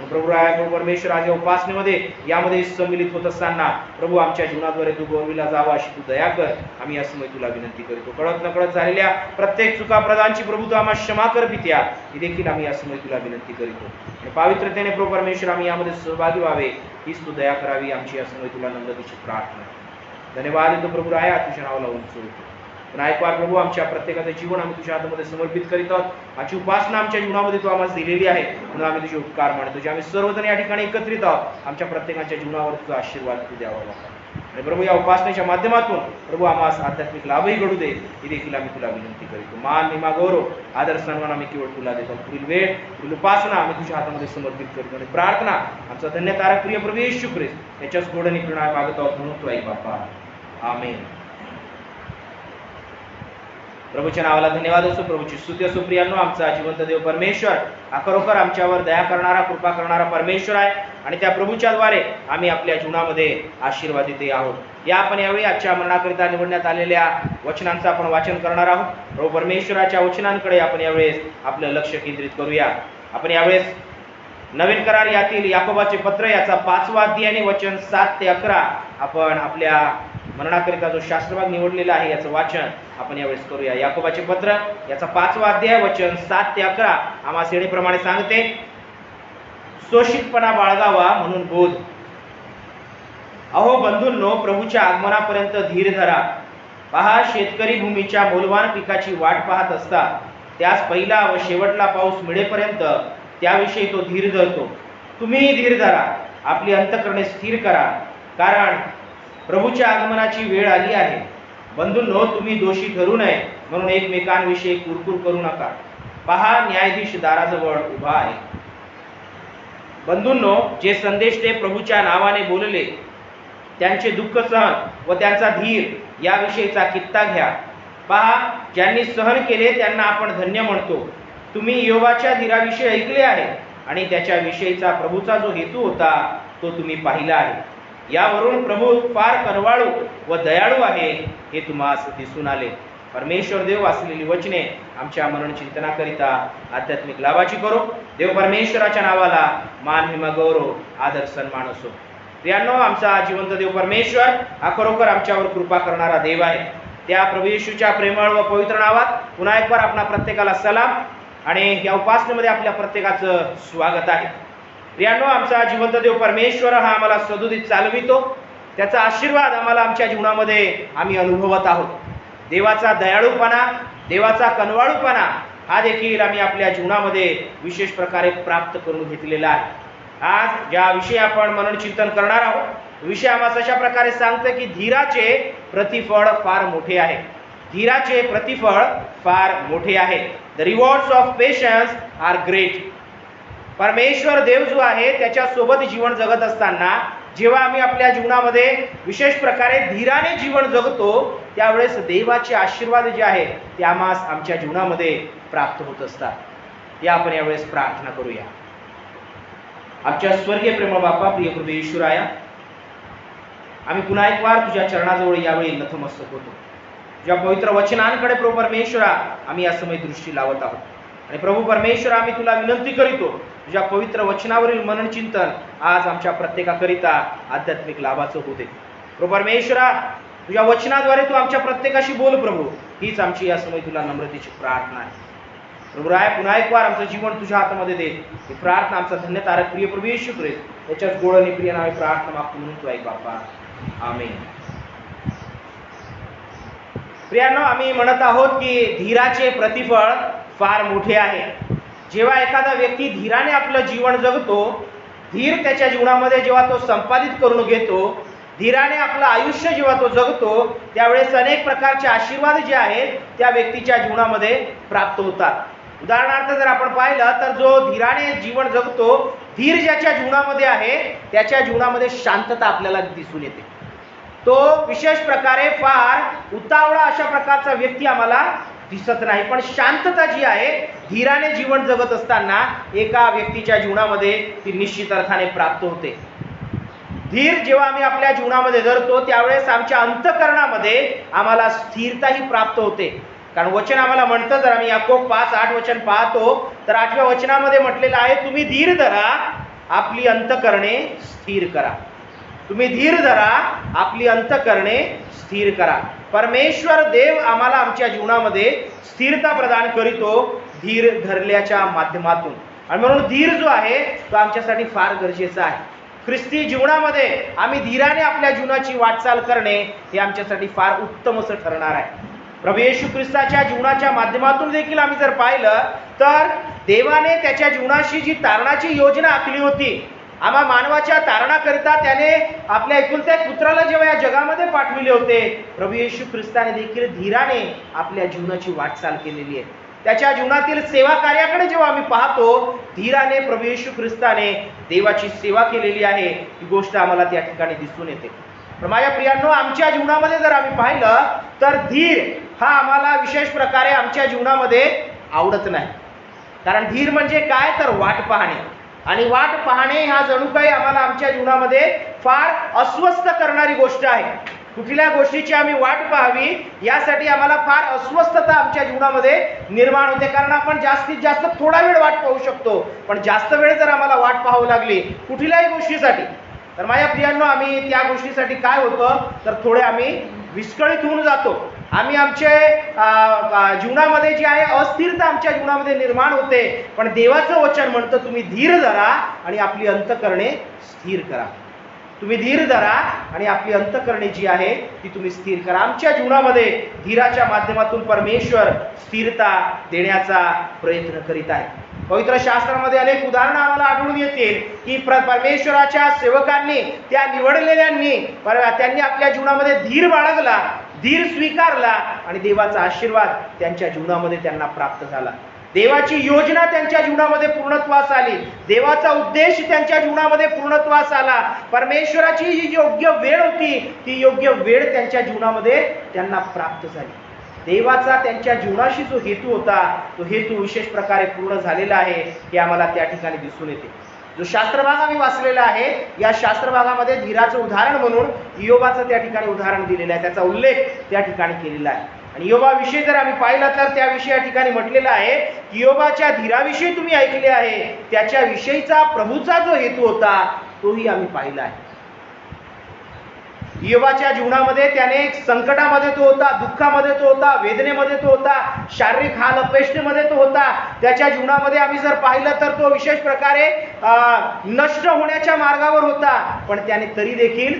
प्रभू राया प्रभू परमेश्वर, आज या उपासनेमध्ये यामध्ये सम्मिलित होत असताना प्रभू आमच्या जीवनाद्वारे तू गौरविला जावा अशी तू दया कर, आम्ही या समय तुला विनंती करतो. कळत नकळत झालेल्या प्रत्येक चुका प्रदानची प्रभू तू आम्हाला क्षमा कर पित्या, ही देखील आम्ही या समय तुला विनंती करतो. आणि पवित्रतेने प्रभू परमेश्वर आम्ही यामध्ये सहभागी व्हावे, हीच तू दया करावी आमची या समय तुला नम्रतेची प्रार्थना. धन्यवाद येतो प्रभू राया, तुझ्या नावाला उंच होतो. ऐकवार प्रभू, आमच्या प्रत्येकाचं जीवन आम्ही तुझ्या हातामध्ये समर्पित करीत आहोत. आजची उपासना आमच्या जीवनामध्ये तू आम्हाला दिलेली आहे, म्हणून आम्ही तुझे उपकार मानतो. जे आम्ही सर्वजण या ठिकाणी एकत्रित आहोत, आमच्या प्रत्येकाच्या जीवनावर तुझा आशीर्वाद तू द्यावा बाबा. आणि प्रभू, या उपासनेच्या माध्यमातून प्रभू आम्हाला आध्यात्मिक लाभही घडू दे, ही देखील आम्ही तुला विनंती करतो. मान, महिमा, गौरव, आदर, सन्मान आम्ही केवळ तुला देतो. पुढील वेळ, पुढील उपासना आम्ही तुझ्या हातामध्ये समर्पित करतो. आणि प्रार्थना आमचा धन्य तारक प्रिय प्रभू येशू ख्रिस्त याच्याच गोडणी प्रणय मागत आहोत, म्हणून तू ऐक बापा. आमेन. प्रभूच्या नावाला धन्यवाद असो, प्रभूची स्तुती असो. प्रियांनो, आमचा जिवंत देव परमेश्वर हा खरोखर आमच्यावर दया करणारा, कृपा करणारा परमेश्वर आहे, आणि त्या प्रभूच्या द्वारे आम्ही आपल्या जीवनामध्ये आशीर्वादित आहोत. या आपण यावेळी आजच्या मरणाकरिता निवडण्यात आलेल्या वचनांचं आपण वाचन करणार आहोत. प्रभू परमेश्वराच्या वचनांकडे आपण यावेळेस आपलं लक्ष केंद्रित करूया. आपण यावेळेस नवीन करार यातील याकोबाचे पत्र याचा 5वा अध्याय आणि वचन 7 ते 11 आपण आपल्या मरणाकरिता जो शास्त्रभाग निवडलेला आहे याचं वाचन आपण यावेळेस करूया. याकोबाचे पत्र याचा 5वा अध्याय वचन 7 ते 11 आम्हा श्रेणीप्रमाणे सांगते. शोषितपणा बाळगावा म्हणून बोध. अहो बंधूंनो, प्रभूच्या आगमनापर्यंत धीर धरा. पहा, शेतकरी भूमीच्या मौल्यवान पिकाची वाट पाहत असतात. त्यास पहिला व शेवटला पाऊस मिळेपर्यंत त्याविषयी तो धीर धरतो. तुम्ही धीर धरा, आपली अंतःकरणे स्थिर करा, कारण प्रभूच्या आगमनाची वेळ आली आहे. बंधूंनो, तुम्ही दोषी ठरू नये म्हणून एकमेकांविषयी कुरकुर करू नका. पहा, न्यायाधीश दाराजवळ उभा आहे. बंधूंनो, जे संदेश ते प्रभूच्या नावाने बोलले त्यांचे दुःख सहन व त्यांचा धीर याविषयीचा कित्ता घ्या. पहा, ज्यांनी सहन केले त्यांना आपण धन्य म्हणतो. तुम्ही योबाच्या धीराविषयी ऐकले आहे आणि त्याच्या विषयीचा प्रभूचा जो हेतू होता तो तुम्ही पाहिला आहे. यावरून प्रभू फार कनवाळू व दयाळू आहे हे तुम्हास दिसून आले. परमेश्वर देव असलेली वचने आमच्या मनन चिंतनाकरिता आध्यात्मिक लाभाची करो. देव परमेश्वराच्या नावाला मान, महिमा, गौरव, आदर, सन्मान असो. प्रियांनो, आमचा जिवंत देव परमेश्वर हा खरोखर आमच्यावर कृपा करणारा देव आहे. त्या प्रभू येशूच्या प्रेमळ व पवित्र नावात पुन्हा एक बार आपणा प्रत्येकाला सलाम आणि या उपासनेमध्ये आपल्या प्रत्येकाचं स्वागत आहे. प्रियांनो, आमचा जिवंत देव परमेश्वर हा आम्हाला सदुदित चालवितो. त्याचा आशीर्वाद आम्हाला आमच्या जीवनामध्ये आम्ही अनुभवत आहोत. देवाचा दयाळूपणा, देवाचा कनवाळूपणा हा देखील आम्ही आपल्या जीवनामध्ये विशेष प्रकारे प्राप्त करून घेतलेला आहे. आज ज्या विषयी आपण मनन चिंतन करणार आहोत, विषय आम्हाला अशा प्रकारे सांगतो की धीराचे प्रतिफळ फार मोठे आहे. धीराचे प्रतिफळ फार मोठे आहे. The rewards of patience are great. परमेश्वर देव जो आहे त्याच्यासोबत जीवन जगत असताना जेव्हा आम्ही आपल्या जीवनामध्ये विशेष प्रकारे धीराने जीवन जगतो त्यावेळेस देवाचे आशीर्वाद जे आहे ते आमच्या जीवनामध्ये प्राप्त होत असतात. या आपण यावेळेस प्रार्थना करूया. आमच्या स्वर्गीय प्रेमळ बापा, प्रिय प्रभू येशूराया, आम्ही पुन्हा एक वार तुझ्या चरणाजवळ यावेळी नतमस्तक होतो. तुझ्या पवित्र वचनांकडे प्रभू परमेश्वरा आम्ही या समय दृष्टी लावत आहोत. आणि प्रभू परमेश्वर, आम्ही तुला विनंती करीतो, तुझ्या पवित्र वचनावरील मनन चिंतन आज आमच्या प्रत्येकाकरिता आध्यात्मिक लाभाचं होते. प्रभू परमेश्वरा, तुझ्या वचनाद्वारे तू आमच्या प्रत्येकाशी बोल प्रभू, हीच आमची या समय तुला नम्रतेची प्रार्थना आहे. प्रभू राय, पुन्हा एक वार आमचं जीवन तुझ्या हातामध्ये दे. ही प्रार्थना आमचा धन्य तारक प्रिय प्रभू येशू ख्रिस्त याच्याच गोड आणि प्रिय नावे प्रार्थना मागतो, म्हणून तू ऐक बापा. आमेन. प्रियांनो, आम्ही म्हणत आहोत की धीराचे प्रतिफळ फार मोठे आहे. जेव्हा एखादा व्यक्ती धीराने आपलं जीवन जगतो, धीर त्याच्या जीवनामध्ये जेव्हा तो संपादित करून घेतो, धीराने आपलं आयुष्य जेव्हा तो जगतो, त्यावेळेस अनेक प्रकारचे आशीर्वाद जे आहेत त्या व्यक्तीच्या जीवनामध्ये प्राप्त होतात. उदाहरणार्थ जर आपण पाहिलं तर जो धीराने जीवन जगतो, धीर ज्याच्या जीवनामध्ये आहे त्याच्या जीवनामध्ये शांतता आपल्याला दिसून येते. तो विशेष प्रकारे फार उतावळा अशा प्रकारचा व्यक्ती आम्हाला दिसत नाही, पण शांतता जी आहे धीराने जीवन जगत असताना एका व्यक्तीच्या जीवनामध्ये ती निश्चित अर्थाने प्राप्त होते. धीर जेव्हा आम्ही आपल्या जीवनामध्ये धरतो त्यावेळेस आमच्या अंतःकरणामध्ये आम्हाला स्थिरताही प्राप्त होते. कारण वचन आम्हाला म्हणतं, जर आम्ही याकोब 5:8 वचन पाहतो तर 8व्या वचनामध्ये म्हटलेलं आहे, तुम्ही धीर धरा, आपली अंतःकरणे स्थिर करा. तुम्ही धीर धरा, आपली अंतःकरणे स्थिर करा. परमेश्वर देव आम्हाला आमच्या जीवनामध्ये स्थिरता प्रदान करीतो धीर धरल्याच्या माध्यमातून. आणि म्हणून धीर जो आहे तो आमच्यासाठी फार गरजेचा आहे. ख्रिस्ती जीवनामध्ये आम्ही धीराने आपल्या जीवनाची वाटचाल करणे हे आमच्यासाठी फार उत्तम असं ठरणार आहे. प्रभू येशू ख्रिस्ताच्या जीवनाच्या माध्यमातून देखील आम्ही जर पाहिलं तर देवाने त्याच्या जीवनाशी जी तारणाची योजना आखली होती, आम्हा मानवाच्या तारणाकरिता त्याने आपल्या एकुलत्या एक पुत्राला जेव्हा या जगामध्ये पाठविले होते, प्रभू येशू ख्रिस्ताने देखील धीराने आपल्या जीवनाची वाटचाल केलेली आहे. त्याच्या जीवनातील सेवा कार्याकडे जेव्हा आम्ही पाहतो, धीराने प्रभू येशू ख्रिस्ताने देवाची सेवा केलेली आहे ही गोष्ट आम्हाला त्या ठिकाणी दिसून येते. पण माझ्या प्रियांनो, आमच्या जीवनामध्ये जर आम्ही पाहिलं तर धीर हा आम्हाला विशेष प्रकारे आमच्या जीवनामध्ये आवडत नाही. कारण धीर म्हणजे काय तर वाट पाहणे, आणि वाट पाहणे हा जणू काही आम्हाला आमच्या जीवनामध्ये फार अस्वस्थ करणारी गोष्ट आहे. कुठल्या गोष्टीची आम्ही वाट पाहावी यासाठी आम्हाला फार अस्वस्थता आमच्या जीवनामध्ये निर्माण होते. कारण आपण जास्तीत जास्त थोडा वेळ वाट पाहू शकतो, पण जास्त वेळ जर आम्हाला वाट पाहावी लागली कुठल्याही गोष्टीसाठी तर माझ्या प्रियांनो, आम्ही त्या गोष्टीसाठी काय होतं तर थोडे आम्ही विस्कळीत होऊन जातो. आम्ही आमच्या जीवनामध्ये जी आहे अस्थिरता आमच्या जीवनामध्ये निर्माण होते. पण देवाचं वचन म्हणतं, तुम्ही धीर धरा आणि आपली अंतःकरणे स्थिर करा. तुम्ही धीर धरा आणि आपली अंतःकरणे जी आहे ती तुम्ही स्थिर करा. आमच्या जीवनामध्ये धीराच्या माध्यमातून परमेश्वर स्थिरता देण्याचा प्रयत्न करीत आहे. पवित्र शास्त्रामध्ये अनेक उदाहरणं आम्हाला आढळून येतील की परमेश्वराच्या सेवकांनी, त्या निवडलेल्यांनी, त्यांनी आपल्या जीवनामध्ये धीर बाळगला, धीर स्वीकारला आणि देवाचा आशीर्वाद त्यांच्या जीवनामध्ये त्यांना प्राप्त झाला. देवाची योजना त्यांच्या जीवनामध्ये पूर्णत्वास आली. देवाचा उद्देश त्यांच्या जीवनामध्ये पूर्णत्वास आला. परमेश्वराची जी योग्य वेळ होती ती योग्य वेळ त्यांच्या जीवनामध्ये त्यांना प्राप्त झाली. देवाचा त्यांच्या जीवनाशी जो हेतू होता तो हेतू विशेष प्रकारे पूर्ण झालेला आहे हे आम्हाला त्या ठिकाणी दिसून येते. जो शास्त्रभाग आम्ही वाचलेला आहे, या शास्त्रभागामध्ये धीराचं उदाहरण म्हणून इयोबाचं त्या ठिकाणी उदाहरण दिलेलं आहे, त्याचा उल्लेख त्या ठिकाणी केलेला आहे. आणि इयोबाविषयी जर आम्ही पाहिलं तर त्याविषयी या ठिकाणी म्हटलेलं आहे की इयोबाच्या धीराविषयी तुम्ही ऐकले आहे, त्याच्याविषयीचा प्रभूचा जो हेतू होता तोही आम्ही पाहिला आहे. इयोबाच्या जीवनामध्ये त्याने संकटामध्ये तो होता, दुःखामध्ये तो होता, वेदनेमध्ये तो होता, शारीरिक हाल अपेष्टेमध्ये तो होता. त्याच्या जीवनामध्ये आम्ही जर पाहिलं तर तो विशेष प्रकारे नष्ट होण्याच्या मार्गावर होता, पण त्याने तरी देखील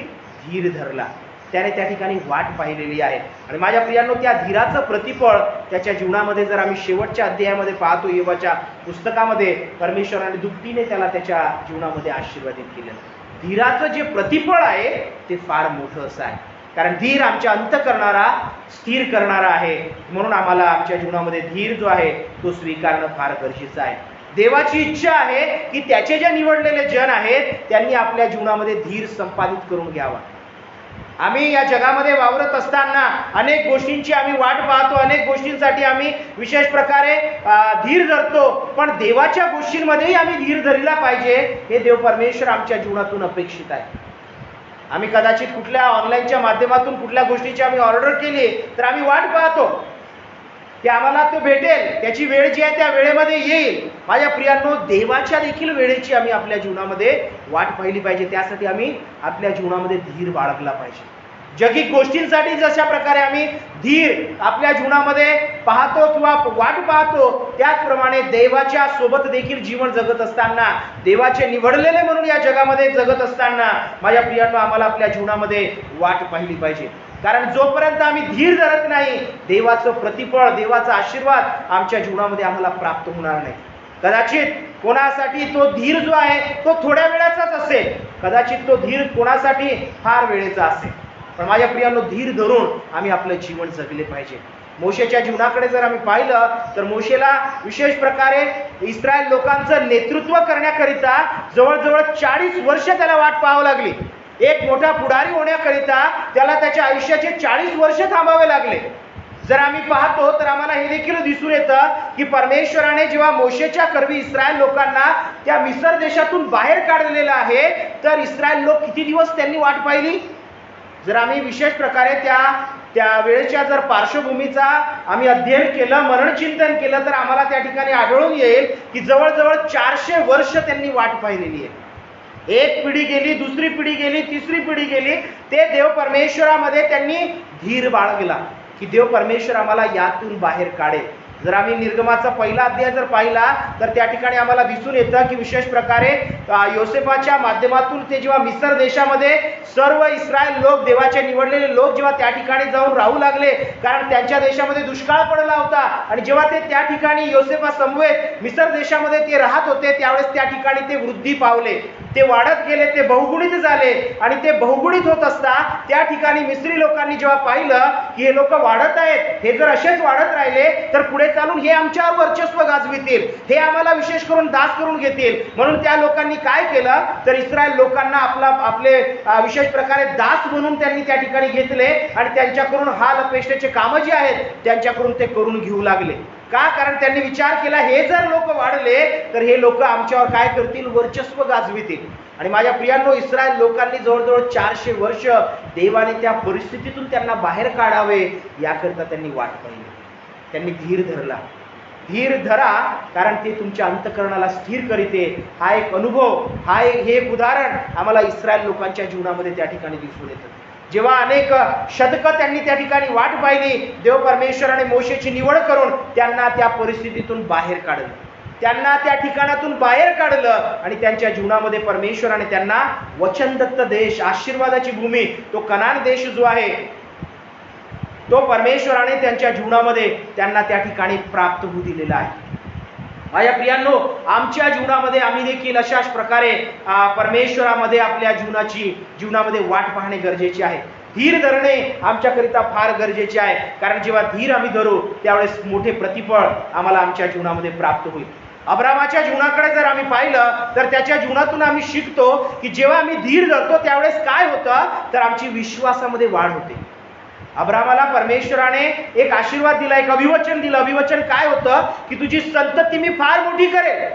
धीर धरला. त्याने त्या ठिकाणी वाट पाहिलेली आहे. आणि माझ्या प्रियांनो, त्या धीराचं प्रतिफळ त्याच्या जीवनामध्ये जर आम्ही शेवटच्या अध्यायामध्ये पाहतो, इयोबाच्या पुस्तकामध्ये परमेश्वराने दुपटीने त्याला त्याच्या जीवनामध्ये आशीर्वादित केलेलं. धीराचं जे प्रतिफळ आहे ते फार मोठं असं आहे. कारण धीर आमच्या अंत करणारा, स्थिर करणारा आहे. म्हणून आम्हाला आमच्या जीवनामध्ये धीर जो आहे तो स्वीकारणं फार गरजेचं आहे. देवाची इच्छा आहे की त्याचे जे निवडलेले जन आहेत त्यांनी आपल्या जीवनामध्ये धीर संपादित करून घ्यावा. आम्ही या जगामध्ये वावरत असताना अनेक गोष्टींची आम्ही वाट पाहतो, अनेक गोष्टींसाठी आम्ही विशेष प्रकारे धीर धरतो, पण देवाच्या गोष्टींमध्येही आम्ही धीर धरला पाहिजे हे देव परमेश्वर आमच्या जीवनातून अपेक्षित आहे. आम्ही कदाचित कुठल्या ऑनलाईनच्या माध्यमातून कुठल्या गोष्टीची आम्ही ऑर्डर केली तर आम्ही वाट पाहतो की आम्हाला तो भेटेल, त्याची वेळ जी आहे त्या वेळेमध्ये येईल. माझ्या प्रियांनो, देवाच्या देखील वेळेची आम्ही आपल्या जीवनामध्ये वाट पाहिली पाहिजे. त्यासाठी आम्ही आपल्या जीवनामध्ये धीर बाळगला पाहिजे. जगिक गोष्टींसाठी जशा प्रकारे आम्ही धीर आपल्या जीवनामध्ये पाहतो किंवा वाट पाहतो, त्याचप्रमाणे देवाच्या सोबत देखील जीवन जगत असताना, देवाचे निवडलेले म्हणून या जगामध्ये जगत असताना माझ्या प्रियांनो, आम्हाला आपल्या जीवनामध्ये वाट पाहिली पाहिजे. कारण जोपर्यंत आम्ही धीर धरत नाही, देवाचं प्रतिफळ, देवाचा आशीर्वाद आमच्या जीवनामध्ये आम्हाला प्राप्त होणार नाही. कदाचित कोणासाठी तो धीर जो आहे तो थोड्या वेळाचाच असेल, कदाचित तो धीर कोणासाठी फार वेळेचा असेल. पण माझ्या प्रियांनो, धीर धरून आम्ही आपलं जीवन जगले पाहिजे. मोशेच्या जीवनाकडे जर आम्ही पाहिलं तर मोशेला विशेष प्रकारे इस्रायल लोकांचं नेतृत्व करण्याकरिता जवळजवळ 40 वर्ष त्याला वाट पाहावी लागली. एक मोठा पुढारी होण्याकरिता त्याला त्याच्या आयुष्याचे 40 वर्ष थांबावे लागले. जर आम्ही पाहतो तर आम्हाला हे देखील दिसून येतं की परमेश्वराने जेव्हा मोशेच्या करवी इस्रायल लोकांना त्या मिस्र देशातून बाहेर काढलेलं आहे, तर इस्रायल लोक किती दिवस त्यांनी वाट पाहिली. जर आम्ही विशेष प्रकारे त्या वेळेच्या जर पार्श्वभूमीचा आम्ही अध्ययन केलं, मननचिंतन केलं, तर आम्हाला त्या ठिकाणी आढळून येईल की जवळजवळ 400 वर्ष त्यांनी वाट पाहिलेली आहे. एक पिढी गेली, दुसरी पिढी गेली, तिसरी पिढी गेली. ते देव परमेश्वरामध्ये त्यांनी धीर बाळगला की देव परमेश्वर आम्हाला यातून बाहेर काढेल. जर आम्ही निर्गमाचा पहिला अध्याय जर पाहिला तर त्या ठिकाणी आम्हाला दिसून येतं की विशेष प्रकारे योसेफाच्या माध्यमातून ते जेव्हा मिस्र देशामध्ये सर्व इस्रायल लोक, देवाचे निवडलेले लोक जेव्हा त्या ठिकाणी जाऊन राहू लागले, कारण त्यांच्या देशामध्ये दुष्काळ पडला होता, आणि जेव्हा ते त्या ठिकाणी योसेफा समवेत मिस्र देशामध्ये ते राहत होते, त्यावेळेस त्या ठिकाणी ते वृद्धी पावले, ते वाढत गेले, ते बहुगुणित झाले. आणि ते बहुगुणित होत असता त्या ठिकाणी मिस्री लोकांनी जेव्हा पाहिलं की हे लोक वाढत आहेत, हे जर असेच वाढत राहिले तर पुढे चालून हे आमच्यावर वर्चस्व गाजवितील, हे आम्हाला विशेष करून दास करून घेतील. म्हणून त्या लोकांनी काय केलं तर इस्रायल लोकांना आपले विशेष प्रकारे दास म्हणून त्यांनी त्या ठिकाणी घेतले आणि त्यांच्याकडून हाल अपेक्षेचे कामं जी आहेत त्यांच्याकडून ते करून घेऊ लागले. का? कारण त्यांनी विचार केला हे जर लोक वाढले तर हे लोक आमच्यावर काय करतील, वर्चस्व गाजवितील. आणि माझ्या प्रियांनो, इस्रायल लोकांनी जवळजवळ 400 वर्ष देवाने त्या परिस्थितीतून त्यांना बाहेर काढावे याकरता त्यांनी वाट पाहिली. त्यांनी धीर धरला. धीर धरा, कारण ते तुमच्या अंतःकरणाला स्थिर करीते. हा एक अनुभव, हे एक उदाहरण आम्हाला इस्रायल लोकांच्या जीवनामध्ये त्या ठिकाणी दिसून येतं. जेव्हा अनेक शतकं त्यांनी त्या ठिकाणी वाट पाहिली, देव परमेश्वराने मोशेची निवड करून त्यांना त्या परिस्थितीतून बाहेर काढलं, त्यांना त्या ठिकाणातून बाहेर काढलं आणि त्यांच्या जीवनामध्ये परमेश्वराने त्यांना वचनदत्त देश, आशीर्वादाची भूमी, तो कनान देश जो आहे तो परमेश्वराने त्यांच्या जीवनामध्ये त्यांना त्या ठिकाणी प्राप्त होऊ दिलेला आहे. माझ्या प्रियांनो, आमच्या जीवनामध्ये आम्ही देखील अशाच प्रकारे परमेश्वरामध्ये आपल्या जीवनामध्ये वाट पाहणे गरजेचे आहे. धीर धरणे आमच्याकरिता फार गरजेचे आहे, कारण जेव्हा धीर आम्ही धरू त्यावेळेस मोठे प्रतिफळ आम्हाला आमच्या जीवनामध्ये प्राप्त होईल. अब्रामाच्या जीवनाकडे जर आम्ही पाहिलं तर त्याच्या जीवनातून आम्ही शिकतो की जेव्हा आम्ही धीर धरतो त्यावेळेस काय होतं तर आमची विश्वासामध्ये वाढ होते. अब्रामाला परमेश्वराने एक आशीर्वाद दिला, एक अभिवचन दिलं. अभिवचन काय होतं की तुझी संतती मी फार मोठी करेल.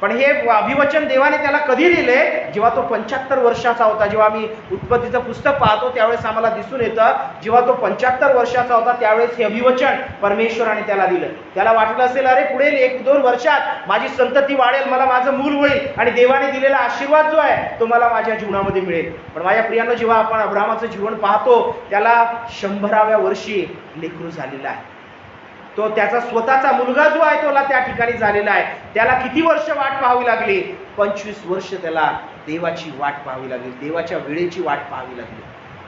पण हे अभिवचन देवाने त्याला कधी दिले? जेव्हा तो 75 वर्षाचा होता. जेव्हा आम्ही उत्पत्तीचं पुस्तक पाहतो त्यावेळेस आम्हाला दिसून येतं, जेव्हा तो 75 वर्षाचा होता त्यावेळेस हे अभिवचन परमेश्वराने त्याला दिलं. त्याला वाटलं असेल अरे पुढे 1-2 वर्षात माझी संतती वाढेल, मला माझं मूल होईल आणि देवाने दिलेला आशीर्वाद जो आहे तो मला माझ्या जीवनामध्ये मिळेल. पण माझ्या प्रियांनो, जेव्हा आपण अब्रामाचं जीवन पाहतो त्याला 100व्या वर्षी लेकरू झालेला आहे. तो त्याचा स्वतःचा मुलगा जो आहे तोला त्या ठिकाणी झालेला आहे. त्याला किती वर्ष वाट पाहावी लागली? 25 वर्ष त्याला देवाची वाट पाहावी लागली, देवाच्या वेळेची वाट पाहावी लागली.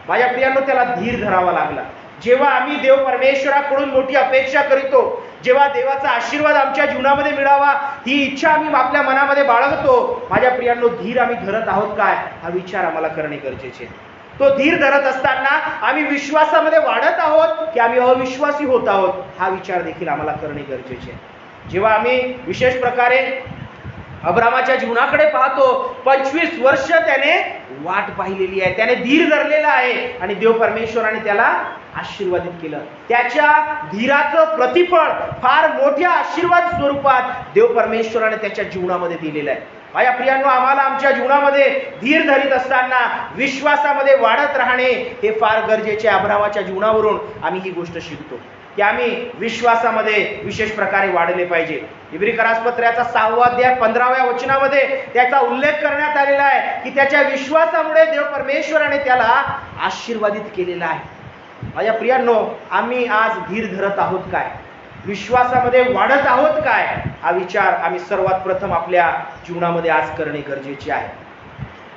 माझ्या प्रियांनो, त्याला धीर धरावा लागला. जेव्हा आम्ही देव परमेश्वराकडून मोठी अपेक्षा करीतो, जेव्हा देवाचा आशीर्वाद आमच्या जीवनामध्ये मिळावा ही इच्छा आम्ही आपल्या मनामध्ये बाळगतो, माझ्या प्रियांनो, धीर आम्ही धरत आहोत काय हा विचार आम्हाला करणे गरजेचे आहे. तो धीर धरत असताना आम्ही विश्वासामध्ये वाढत आहोत की आम्ही अविश्वासी होत आहोत हा विचार देखील आम्हाला करणे गरजेचे आहे. जेव्हा आम्ही विशेष प्रकारे अब्रामाच्या जीवनाकडे पाहतो, 25 वर्ष त्याने वाट पाहिलेली आहे, त्याने धीर धरलेला आहे आणि देव परमेश्वराने त्याला आशीर्वादित केलं. त्याच्या धीराचं प्रतिफळ फार मोठ्या आशीर्वाद स्वरूपात देव परमेश्वराने त्याच्या जीवनामध्ये दिलेलं आहे. माझ्या प्रियांनो, आम्हाला आमच्या जीवनामध्ये धीर धरीत असताना विश्वासामध्ये वाढत राहणे हे फार गरजेचे आहे. अब्रामाच्या जीवनावरून आम्ही ही गोष्ट शिकतो की आम्ही विश्वासामध्ये विशेष प्रकारे वाढले पाहिजे. इब्रिकरासपत्राचा 6वा अध्याय 15व्या वचनामध्ये त्याचा उल्लेख करण्यात आलेला आहे की त्याच्या विश्वासामुळे देव परमेश्वराने त्याला आशीर्वादित केलेला आहे. माझ्या प्रियांनो, आम्ही आज धीर धरत आहोत काय? विश्वासामध्ये वाढत आहोत काय? हा विचार आम्ही सर्वात प्रथम आपल्या जीवनामध्ये आज करणे गरजेचे आहे.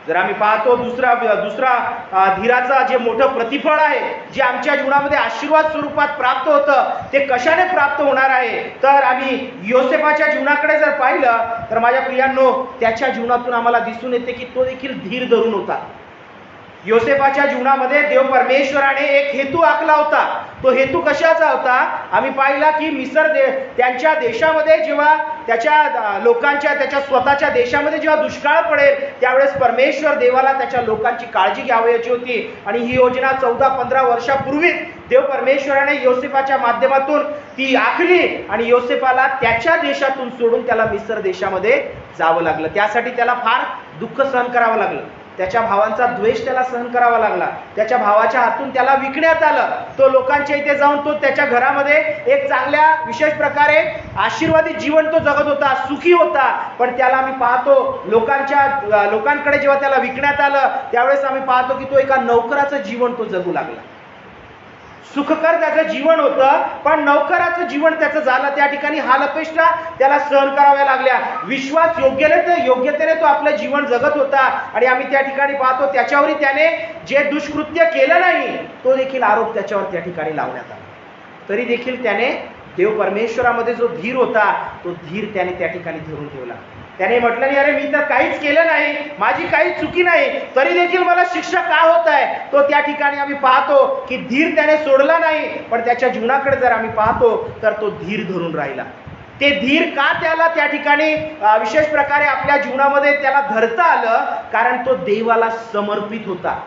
जर आम्ही पाहतो दुसरा धीराचा जे मोठं प्रतिफळ आहे, जे आमच्या जीवनामध्ये आशीर्वाद स्वरूपात प्राप्त होतं, ते कशाने प्राप्त होणार आहे? तर आम्ही योसेफाच्या जीवनाकडे जर पाहिलं तर माझ्या प्रियांनो, त्याच्या जीवनातून आम्हाला दिसून येते की तो देखील धीर धरून होता. योसेफाच्या जीवनामध्ये देव परमेश्वराने एक हेतू आखला होता. तो हेतू कशाचा होता? आम्ही पाहिला की मिसर त्यांच्या देशामध्ये जेव्हा त्याच्या लोकांच्या त्याच्या स्वतःच्या देशामध्ये जेव्हा दुष्काळ पडेल त्यावेळेस परमेश्वर देवाला त्याच्या लोकांची काळजी घ्यावयाची होती आणि ही योजना 14-15 वर्षापूर्वी देव परमेश्वराने योसेफाच्या माध्यमातून ती आखली आणि योसेफाला त्याच्या देशातून सोडून त्याला मिसर देशामध्ये जावं लागलं. त्यासाठी त्याला फार दुःख सहन करावं लागलं. त्याच्या भावांचा द्वेष त्याला सहन करावा लागला. त्याच्या भावाच्या हातून त्याला विकण्यात आलं. तो लोकांच्या इथे जाऊन तो त्याच्या घरामध्ये एक चांगल्या विशेष प्रकारे आशीर्वादित जीवन तो जगत होता, सुखी होता. पण त्याला आम्ही पाहतो लोकांकडे जेव्हा त्याला विकण्यात आलं त्यावेळेस आम्ही पाहतो की तो एका नौकराचं जीवन तो जगू लागला. सुखकर त्याचं जीवन होतं पण नौकराचं जीवन त्याचं झालं. त्या ठिकाणी हालअपेष्टा त्याला सहन कराव्या लागल्या. विश्वास योग्यतेने तो आपलं जीवन जगत होता आणि आम्ही त्या ठिकाणी पाहतो त्याच्यावरही त्याने जे दुष्कृत्य केलं नाही तो देखील आरोप त्याच्यावर त्या ठिकाणी लावण्यात आला. तरी देखील त्याने देव परमेश्वरामध्ये जो धीर होता तो धीर त्याने त्या ठिकाणी धरून ठेवला. त्याने म्हटलं नाही अरे मी तर काहीच केलं नाही, माझी काही चुकी नाही, तरी देखील मला शिक्षा का होत आहे. तो त्या ठिकाणी आम्ही पाहतो की धीर त्याने सोडला नाही पण त्याच्या जीवनाकडे जर आम्ही पाहतो तर तो धीर धरून राहिला. ते धीर का त्याला त्या ठिकाणी विशेष प्रकारे आपल्या जीवनामध्ये त्याला धरता आलं? कारण तो देवाला समर्पित होता.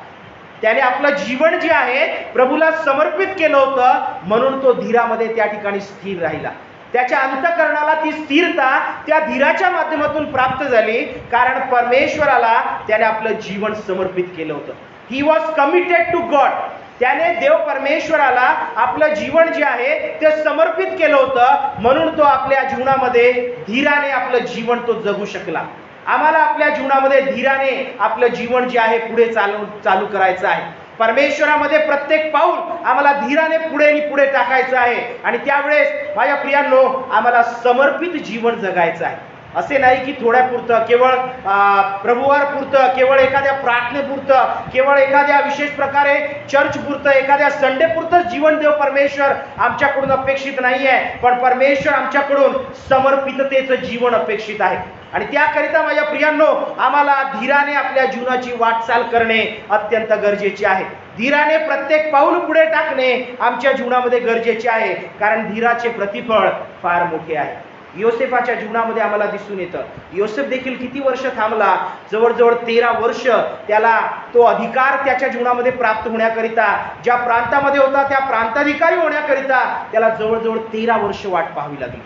त्याने आपलं जीवन जे आहे प्रभूला समर्पित केलं होतं म्हणून तो धीरामध्ये त्या ठिकाणी स्थिर राहिला. त्याच्या अंतःकरणाला ती स्थिरता त्या धीराच्या माध्यमातून प्राप्त झाली कारण परमेश्वराला त्याने आपलं जीवन समर्पित केलं होतं. He was committed to god. त्याने देव परमेश्वराला आपलं जीवन जे आहे ते समर्पित केलं होतं म्हणून तो आपल्या जीवनामध्ये धीराने आपलं जीवन तो जगू शकला. आम्हाला आपल्या जीवनामध्ये धीराने आपलं जीवन जे आहे पुढे चालू करायचं आहे. परमेश्वरामध्ये प्रत्येक पाऊल आम्हाला धीराने पुढे टाकायचं आहे आणि त्यावेळेस माझ्या प्रियांनो आम्हाला समर्पित जीवन जगायचं आहे. असे नाही की थोड्यापुरतं केवळ प्रभूवर पुरतं, केवळ एखाद्या प्रार्थनेपुरतं, केवळ एखाद्या विशेष प्रकारे चर्च पुरतं, एखाद्या संडे पुरतं जीवन देव परमेश्वर आमच्याकडून अपेक्षित नाही आहे. पण परमेश्वर आमच्याकडून समर्पिततेचं जीवन अपेक्षित आहे आणि त्याकरिता माझ्या प्रियांनो आम्हाला धीराने आपल्या जीवनाची वाटचाल करणे अत्यंत गरजेचे आहे. धीराने प्रत्येक पाऊल पुढे टाकणे आमच्या जीवनामध्ये गरजेचे आहे कारण धीराचे प्रतिफळ फार मोठे आहे. योसेफाच्या जीवनामध्ये आम्हाला दिसून येतं. योसेफ देखील किती वर्ष थांबला? जवळजवळ 13 वर्ष त्याला तो अधिकार त्याच्या जीवनामध्ये प्राप्त होण्याकरिता, ज्या प्रांतामध्ये होता त्या प्रांताधिकारी होण्याकरिता त्याला जवळजवळ 13 वर्ष वाट पाहावी लागली.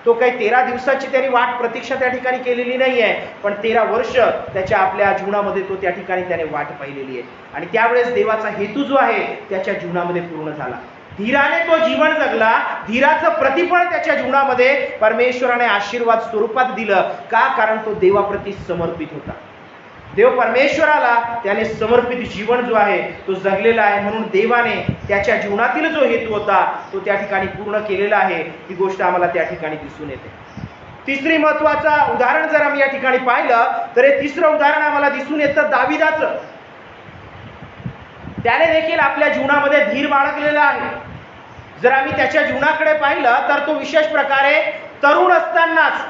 तो काही 13 दिवसाची त्यांनी वाट प्रतीक्षा त्या ठिकाणी केलेली नाही आहे पण 13 वर्ष त्याच्या आपल्या जीवनामध्ये तो त्या ठिकाणी त्याने वाट पाहिलेली आहे आणि त्यावेळेस देवाचा हेतू जो आहे त्याच्या जीवनामध्ये पूर्ण झाला. धीराने तो जीवन जगला. धीराचं प्रतिफळ त्याच्या जीवनामध्ये परमेश्वराने आशीर्वाद स्वरूपात दिलं. का? कारण तो देवाप्रती समर्पित होता. देव परमेश्वराला त्याने समर्पित जीवन जो आहे तो जगलेला आहे म्हणून देवाने त्याच्या जीवनातील जो हेतू होता तो त्या ठिकाणी पूर्ण केलेला आहे. ही गोष्ट आम्हाला त्या ठिकाणी दिसून येते. तिसरी महत्वाचं उदाहरण जर आम्ही या ठिकाणी पाहिलं तर हे तिसरं उदाहरण आम्हाला दिसून येतं दाविदाचं. त्याने देखील आपल्या जीवनामध्ये धीर बाळगलेला आहे. जर आम्ही त्याच्या जीवनाकडे पाहिलं तर तो विशेष प्रकारे तरुण असतानाच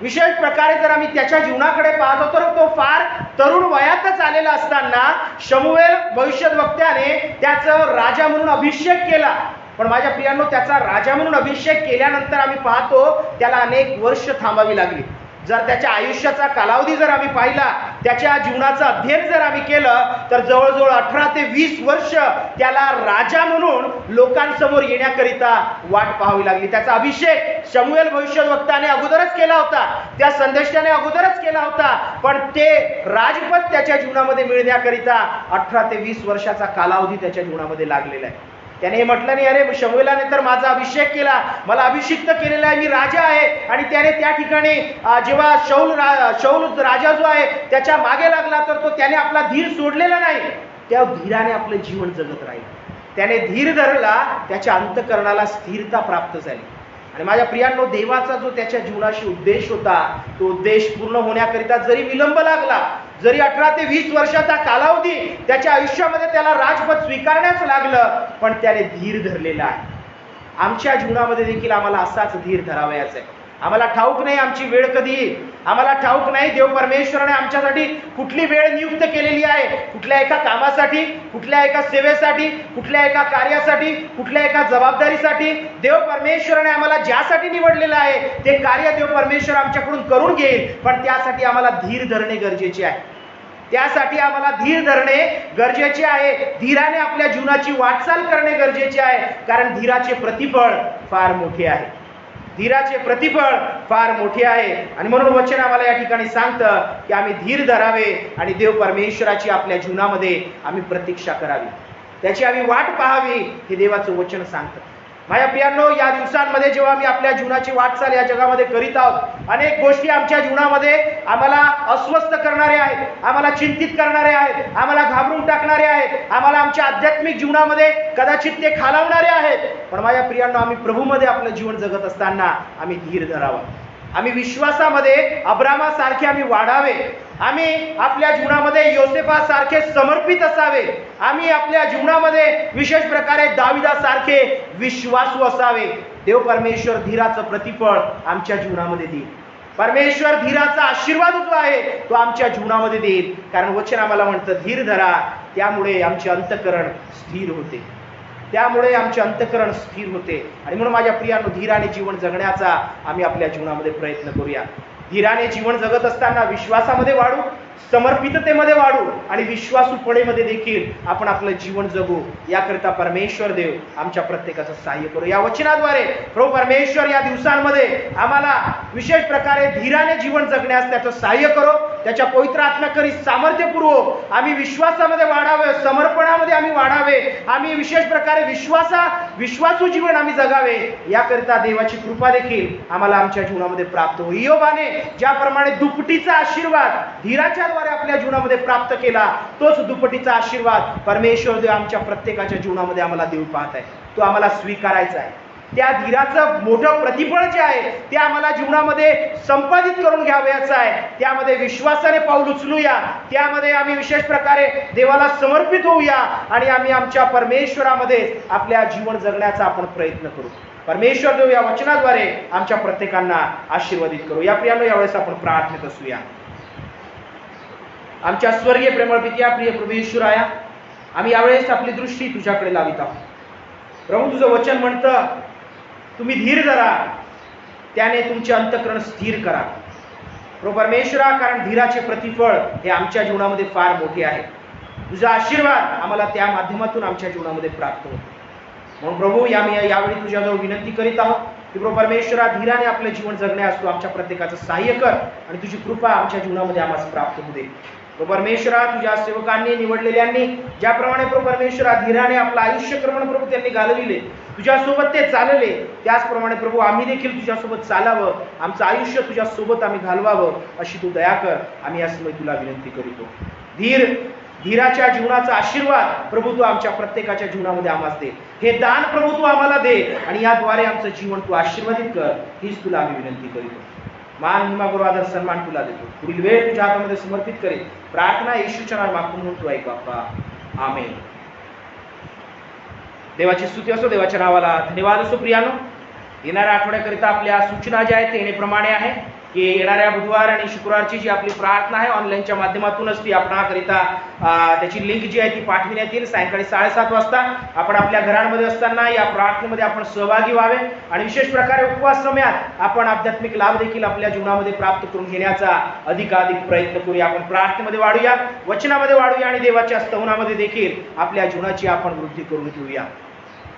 विशेष प्रकारे जर आम्ही त्याच्या जीवनाकडे पाहतो तर तो फार तरुण वयातच आलेला असताना शमूएल भविष्यवक्त्याने त्याचं राजा म्हणून अभिषेक केला. पण माझ्या प्रियांनो त्याचा राजा म्हणून अभिषेक केल्यानंतर आम्ही पाहतो त्याला अनेक वर्ष थांबावी लागली. जर त्याच्या आयुष्याचा कालावधी जर आम्ही पाहिला, त्याच्या जीवनाचं अध्ययन जर आम्ही केलं तर जवळजवळ 18 ते 20 वर्ष त्याला राजा म्हणून लोकांसमोर येण्याकरिता वाट पाहावी लागली. त्याचा अभिषेक शमूएल भविष्यवक्त्याने अगोदरच केला होता, त्या संदेशाने अगोदरच केला होता, पण ते राजपद त्याच्या जीवनामध्ये मिळण्याकरिता 18 ते 20 वर्षाचा कालावधी त्याच्या जीवनामध्ये लागलेला आहे. त्याने हे म्हटलं नाही अरे शमूएलाने तर माझा अभिषेक केला, मला अभिषिक्त केलेला आहे, मी राजा आहे. आणि त्याने त्या ठिकाणी जेव्हा शौल राजा जो आहे त्याच्या मागे लागला तर तो त्याने आपला धीर सोडलेला नाही. त्या धीराने आपलं जीवन जगत राहील. त्याने धीर धरला, त्याच्या अंतःकरणाला स्थिरता प्राप्त झाली. आणि माझ्या प्रियांनो देवाचा जो त्याच्या जीवनाशी उद्देश होता तो उद्देश पूर्ण होण्याकरिता जरी विलंब लागला, जरी 18 ते 20 वर्षाचा कालावधी त्याच्या आयुष्यामध्ये त्याला राजपद स्वीकारण्यास लागलं, पण त्याने धीर धरलेला आहे. आमच्या जीवनामध्ये देखील आम्हाला असाच धीर धरावयाचा आहे. आम्हाला ठाऊक नाही आमची वेळ कधी येईल, आम्हाला ठाऊक नाही देव परमेश्वराने आमच्यासाठी कुठली वेळ नियुक्त केलेली आहे, कुठल्या एका कामासाठी, कुठल्या एका सेवेसाठी, कुठल्या एका कार्यासाठी, कुठल्या एका जबाबदारीसाठी देव परमेश्वराने आम्हाला ज्यासाठी निवडलेलं आहे ते कार्य देव परमेश्वर आमच्याकडून करून घेईल. पण त्यासाठी आम्हाला धीर धरणे गरजेचे आहे. त्यासाठी आम्हाला धीर धरणे गरजेचे आहे. धीराने आपल्या जीवनाची वाटचाल करणे गरजेचे आहे, कारण धीराचे प्रतिफळ फार मोठे आहे. धीराचे प्रतिफळ फार मोठे आहे. आणि म्हणून वचन आम्हाला या ठिकाणी सांगतं की आम्ही धीर धरावे आणि देव परमेश्वराची आपल्या जीवनामध्ये आम्ही प्रतीक्षा करावी, त्याची आम्ही वाट पाहावी, हे देवाचं वचन सांगतं. माझ्या प्रियांनो, या दिवसांमध्ये जेव्हा आम्ही आपल्या जीवनाची वाटचाल या जगामध्ये करीत आहोत, अनेक गोष्टी आमच्या जीवनामध्ये आम्हाला अस्वस्थ करणारे आहेत, आम्हाला चिंतित करणारे आहेत, आम्हाला घाबरून टाकणारे आहेत, आम्हाला आमच्या आध्यात्मिक जीवनामध्ये कदाचित ते खालावणारे आहेत. पण माझ्या प्रियांनो, आम्ही प्रभूमध्ये आपलं जीवन जगत असताना आम्ही धीर धरावा. आम्ही विश्वासामध्ये अब्रामासारखे आम्ही वाढावे. आम्ही आपल्या जीवनामध्ये योसेफासारखे समर्पित असावे. आम्ही आपल्या जीवनामध्ये विशेष प्रकारे दाविदासारखे विश्वासू असावे. देव परमेश्वर धीराचं प्रतिफळ आमच्या जीवनामध्ये देईल. परमेश्वर धीराचा आशीर्वाद जो आहे तो आमच्या जीवनामध्ये देईल. कारण वचन आम्हाला म्हणतं धीर धरा, त्यामुळे आमचे अंतःकरण स्थिर होते. त्यामुळे आमचे अंतःकरण स्थिर होते. आणि म्हणून माझ्या प्रियांनो, धीराने जीवन जगण्याचा आम्ही आपल्या जीवनामध्ये प्रयत्न करूया. धीराने जीवन जगत असताना विश्वासामध्ये वाढू, समर्पिततेमध्ये वाढू आणि विश्वासूपणेमध्ये देखील आपण आपलं जीवन जगू. याकरिता परमेश्वर देव आमच्या प्रत्येकाचं सहाय्य करू. या वचनाद्वारे प्रभू परमेश्वर या दिवसांमध्ये आम्हाला विशेष प्रकारे धीराने जीवन जगण्यास त्याचं सहाय्य करो. त्याच्या पवित्र आत्म्याकरी सामर्थ्य पुरवो. आम्ही विश्वासामध्ये वाढावे, समर्पणामध्ये आम्ही वाढावे, आम्ही विशेष प्रकारे विश्वासू जीवन आम्ही जगावे. याकरिता देवाची कृपा देखील आम्हाला आमच्या जीवनामध्ये प्राप्त हो. इयोबाने ज्याप्रमाणे दुपटीचा आशीर्वाद धीराच्या द्वारे आपल्या जीवनामध्ये प्राप्त केला, तोच दुपटीचा आशीर्वाद परमेश्वर देव आमच्या प्रत्येकाच्या जीवनामध्ये आम्हाला देऊ पाहत आहे. तो आम्हाला स्वीकारायचा आहे. त्या धीराचं मोठं प्रतिफळ जे आहे ते आम्हाला जीवनामध्ये संपादित करून घ्यावयाचं आहे. त्यामध्ये विश्वासाने पाऊल उचलूया. त्यामध्ये आम्ही विशेष प्रकारे देवाला समर्पित होऊया आणि आम्ही आमच्या परमेश्वरामध्ये आपल्या जीवन जगण्याचा आपण प्रयत्न करू. परमेश्वर देव या वचनाद्वारे आमच्या प्रत्येकांना आशीर्वादित करू. या प्रियांनो, यावेळेस आपण प्रार्थनेत असूया. आमच्या स्वर्गीय प्रेमळ पित्या, प्रिय प्रभू येशूराया, आम्ही यावेळेस आपली दृष्टी तुझ्याकडे लावित आहोत. प्रभू, तुझं वचन म्हणतं तुम्ही धीर धरा, त्याने तुमचे अंतःकरण स्थिर करा. प्रभू परमेश्वरा, कारण धीराचे प्रतिफळ हे आमच्या जीवनामध्ये फार मोठे आहे. तुझा आशीर्वाद आम्हाला त्या माध्यमातून आमच्या जीवनामध्ये प्राप्त होतो. म्हणून प्रभू, यावेळी तुझ्याजवळ विनंती करीत आहोत की प्रभू परमेश्वरा, धीराने आपलं जीवन जगण्यास तू आमच्या प्रत्येकाचं सहाय्य कर आणि तुझी कृपा आमच्या जीवनामध्ये आम्हाला प्राप्त होऊ दे. प्रभू परमेश्वरा, तुझ्या सेवकांनी, निवडलेल्यांनी ज्याप्रमाणे प्रभू परमेश्वरा धीराने आपलं आयुष्य क्रमण प्रभू त्यांनी घालविले, तुझ्यासोबत ते चालले, त्याचप्रमाणे प्रभू आम्ही देखील तुझ्यासोबत चालावं, आमचं आयुष्य तुझ्यासोबत आम्ही घालवावं, अशी तू दया कर. आम्ही या समय तुला विनंती करीतो. धीराच्या जीवनाचा आशीर्वाद प्रभू तू आमच्या प्रत्येकाच्या जीवनामध्ये आम्हाला दे. हे दान प्रभू तू आम्हाला दे आणि याद्वारे आमचं जीवन तू आशीर्वादित कर. हीच तुला आम्ही विनंती करीतो. मान, महिमा, गौरव, आदर, सन्मान तुला देतो. पुढील वेळ तुझ्या हातामध्ये समर्पित करेल. प्रार्थना येशूच्या नावात मागून म्हणून तू ऐक बाप्पा. आमेन. देवाची स्तुती असो, देवाच्या नावाला धन्यवाद असो. प्रियानो, येणाऱ्या आठवड्याकरिता आपल्या सूचना ज्या आहेत ते येण्याप्रमाणे आहे की येणाऱ्या बुधवार आणि शुक्रवारची जी आपली प्रार्थना आहे ऑनलाईनच्या माध्यमातूनच ती आपणाकरिता त्याची लिंक जी आहे ती पाठविण्यात येईल. सायंकाळी 7:30 वाजता आपण आपल्या घरांमध्ये असताना या प्रार्थनेमध्ये आपण सहभागी व्हावे आणि विशेष प्रकारे उपवास समयात आपण आध्यात्मिक लाभ देखील आपल्या जीवनामध्ये प्राप्त करून घेण्याचा अधिकाधिक प्रयत्न करूया. आपण प्रार्थनेमध्ये वाढूया, वचनामध्ये वाढूया आणि देवाच्या स्तवनामध्ये देखील आपल्या जीवनाची आपण वृद्धी करून घेऊया.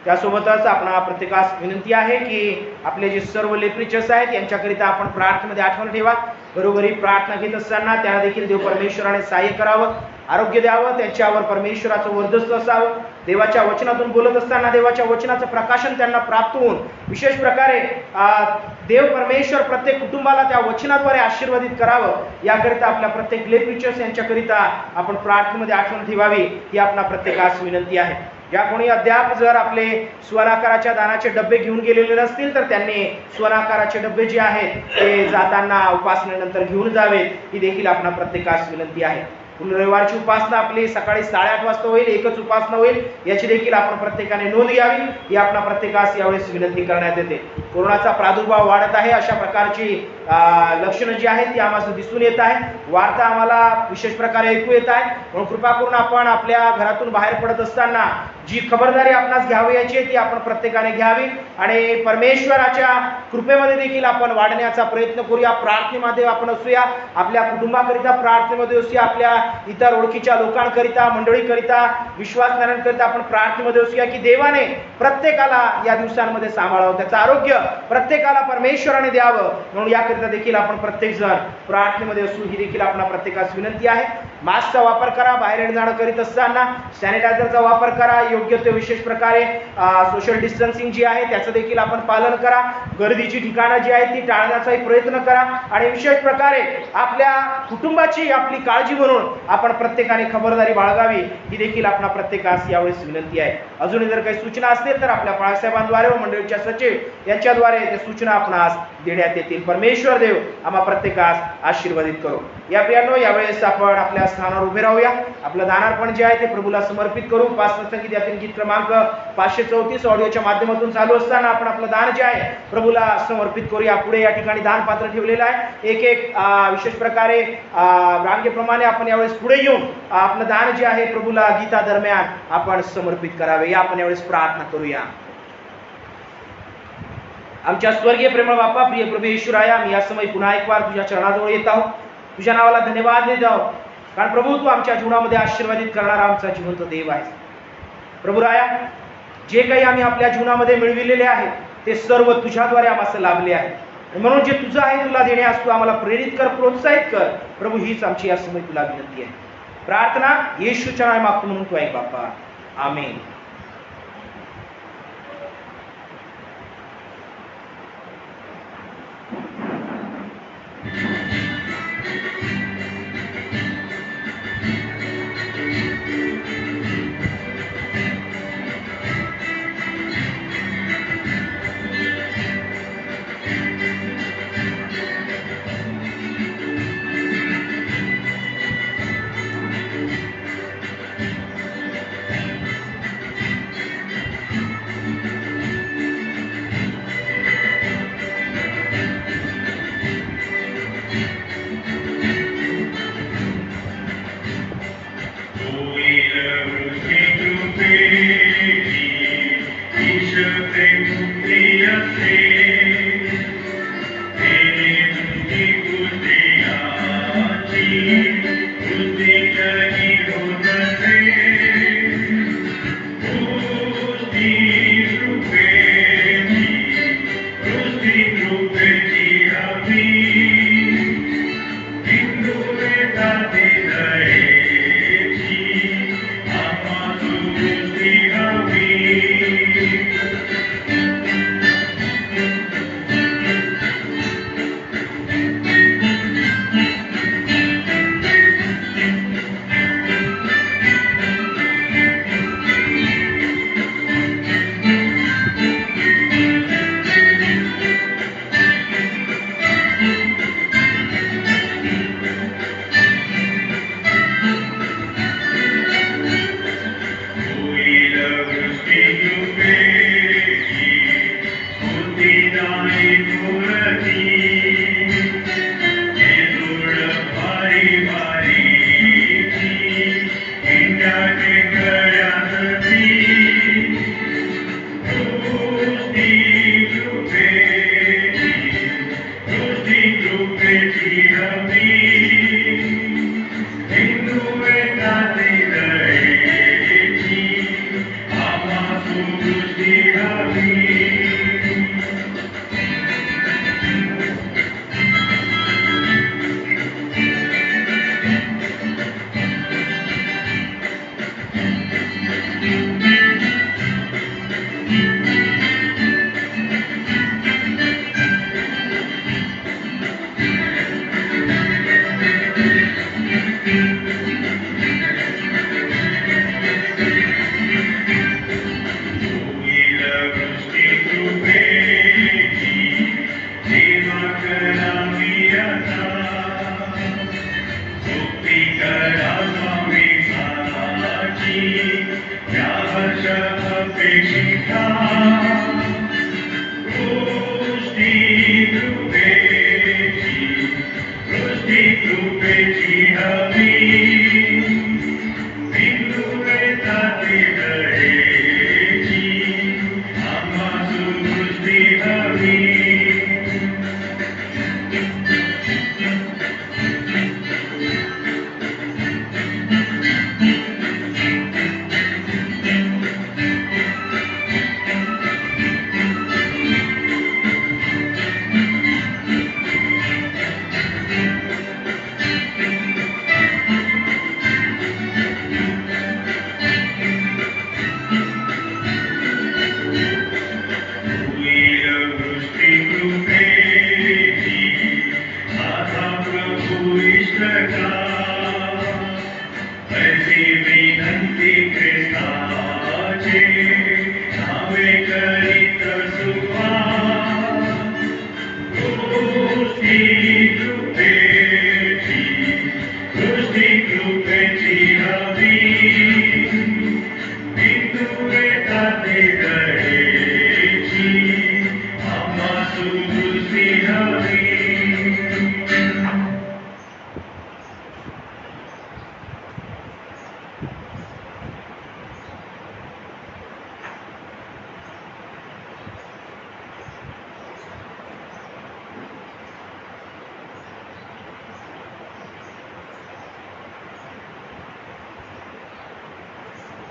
त्यासोबतच आपण प्रत्येकास विनंती आहे की आपले जे सर्व लेप्रिचर्स आहेत यांच्याकरिता आपण प्रार्थनेमध्ये आठवण ठेवा. घरोघरी प्रार्थना घेत असताना त्यांना देखील देव परमेश्वराने सहाय्य करावं, आरोग्य द्यावं, त्यांच्यावर परमेश्वराचं वर्चस्व असावं. देवाच्या वचनातून बोलत असताना देवाच्या वचनाचं प्रकाशन त्यांना प्राप्त होऊन विशेष प्रकारे देव परमेश्वर प्रत्येक कुटुंबाला त्या वचनाद्वारे आशीर्वादित करावं. याकरिता आपल्या प्रत्येक लेप्रिचर्स यांच्याकरिता आपण प्रार्थनेमध्ये आठवण ठेवावी, ही आपणा प्रत्येकास विनंती आहे. ज्या कोणी अद्याप जर आपले स्वनाकाराच्या दानाचे डबे घेऊन गेलेले नसतील तर त्यांनी स्वनाकाराचे डबे जे आहेत ते जाताना उपासनेनंतर घेऊन जावेत, ही देखील आपणा प्रत्येकास विनंती आहे. रविवारची उपासना आपली सकाळी 8:30 वाजता होईल, एकच उपासना होईल, याची देखील आपण प्रत्येकाने नोंद घ्यावी ही आपणा प्रत्येकास यावेळेस विनंती करण्यात येते. कोरोनाचा प्रादुर्भाव वाढत आहे, अशा प्रकारची लक्षणं जी आहेत ती आम्हाला दिसून येत आहे, वार्ता आम्हाला विशेष प्रकारे ऐकू येत आहे. म्हणून कृपा करून आपण आपल्या घरातून बाहेर पडत असताना जी खबरदारी आपणास घ्यावयाची आहे ती आपण प्रत्येकाने घ्यावी आणि परमेश्वराच्या कृपेमध्ये देखील आपण वाढण्याचा प्रयत्न करूया. प्रार्थनेमध्ये आपण असूया, आपल्या कुटुंबाकरिता प्रार्थनेमध्ये असूया, आपल्या इतर ओळखीच्या लोकांकरिता, मंडळीकरिता, विश्वासणाऱ्यांकरिता आपण प्रार्थनेमध्ये असूया की देवाने प्रत्येकाला या दिवसांमध्ये सांभाळावं, त्याचं आरोग्य प्रत्येकाला परमेश्वराने द्यावं. म्हणून याकरिता देखील आपण प्रत्येक जण प्रार्थनेमध्ये असू ही देखील आपल्या प्रत्येकास विनंती आहे. मास्कचा वापर करा, बाहेर येणं जाणं करीत असताना सॅनिटायझरचा वापर करा, योग्य ते विशेष प्रकारे सोशल डिस्टन्सिंग जी आहे त्याचं देखील आपण पालन करा. गर्दीची ठिकाणं जी आहेत ती टाळण्याचाही प्रयत्न करा आणि विशेष प्रकारे आपल्या कुटुंबाची आपली काळजी म्हणून आपण प्रत्येकाने खबरदारी बाळगावी ही देखील आपल्या प्रत्येकास यावेळेस विनंती आहे. अजूनही जर काही सूचना असतील तर आपल्या बाळासाहेबांद्वारे व मंडळीच्या सचिव यांच्याद्वारे त्या सूचना आपणास देण्यात येतील. परमेश्वर देव आम्हा प्रत्येकास आशीर्वादित करो. या प्रियांनो, यावेळेस आपण आपल्या स्थानावर उभे राहूया. आपलं दानार्पण जे आहे ते प्रभूला समर्पित करू. उपासना संगीत यातील गीत क्रमांक 534 ऑडिओच्या माध्यमातून चालू असताना आपण आपलं दान जे आहे प्रभूला समर्पित करूया. पुढे या ठिकाणी दान पात्र ठेवलेलं आहे. एक एक विशेष प्रकारे रांगेप्रमाणे आपण यावेळेस पुढे येऊन आपलं दान जे आहे प्रभूला गीता दरम्यान आपण समर्पित करावे. या आपण यावेळेस प्रार्थना करूया. आमच्या स्वर्गीय प्रेमळ बाप्पा, प्रिय प्रभू येशूराया, मी या समय पुन्हा एक वार तुझ्या चरणाजवळ येत आहोत. तुझ्या नावाला धन्यवाद देत आहोत, कारण प्रभू तू आमच्या जीवनामध्ये आशीर्वादित करणारा आमचा जिवंत देव आहे. प्रभू राया, जे काही आम्ही आपल्या जीवनामध्ये मिळविलेले आहे ते सर्व तुझ्याद्वारे आम्हाला लाभले आहे. म्हणून जे तुझं आहे तुला देण्यास तू आम्हाला प्रेरित कर, प्रोत्साहित कर. प्रभू हीच आमची या समय तुला विनंती आहे. प्रार्थना येशूच्या नावाने मागतो म्हणून तू ऐक बाप्पा. आमेन.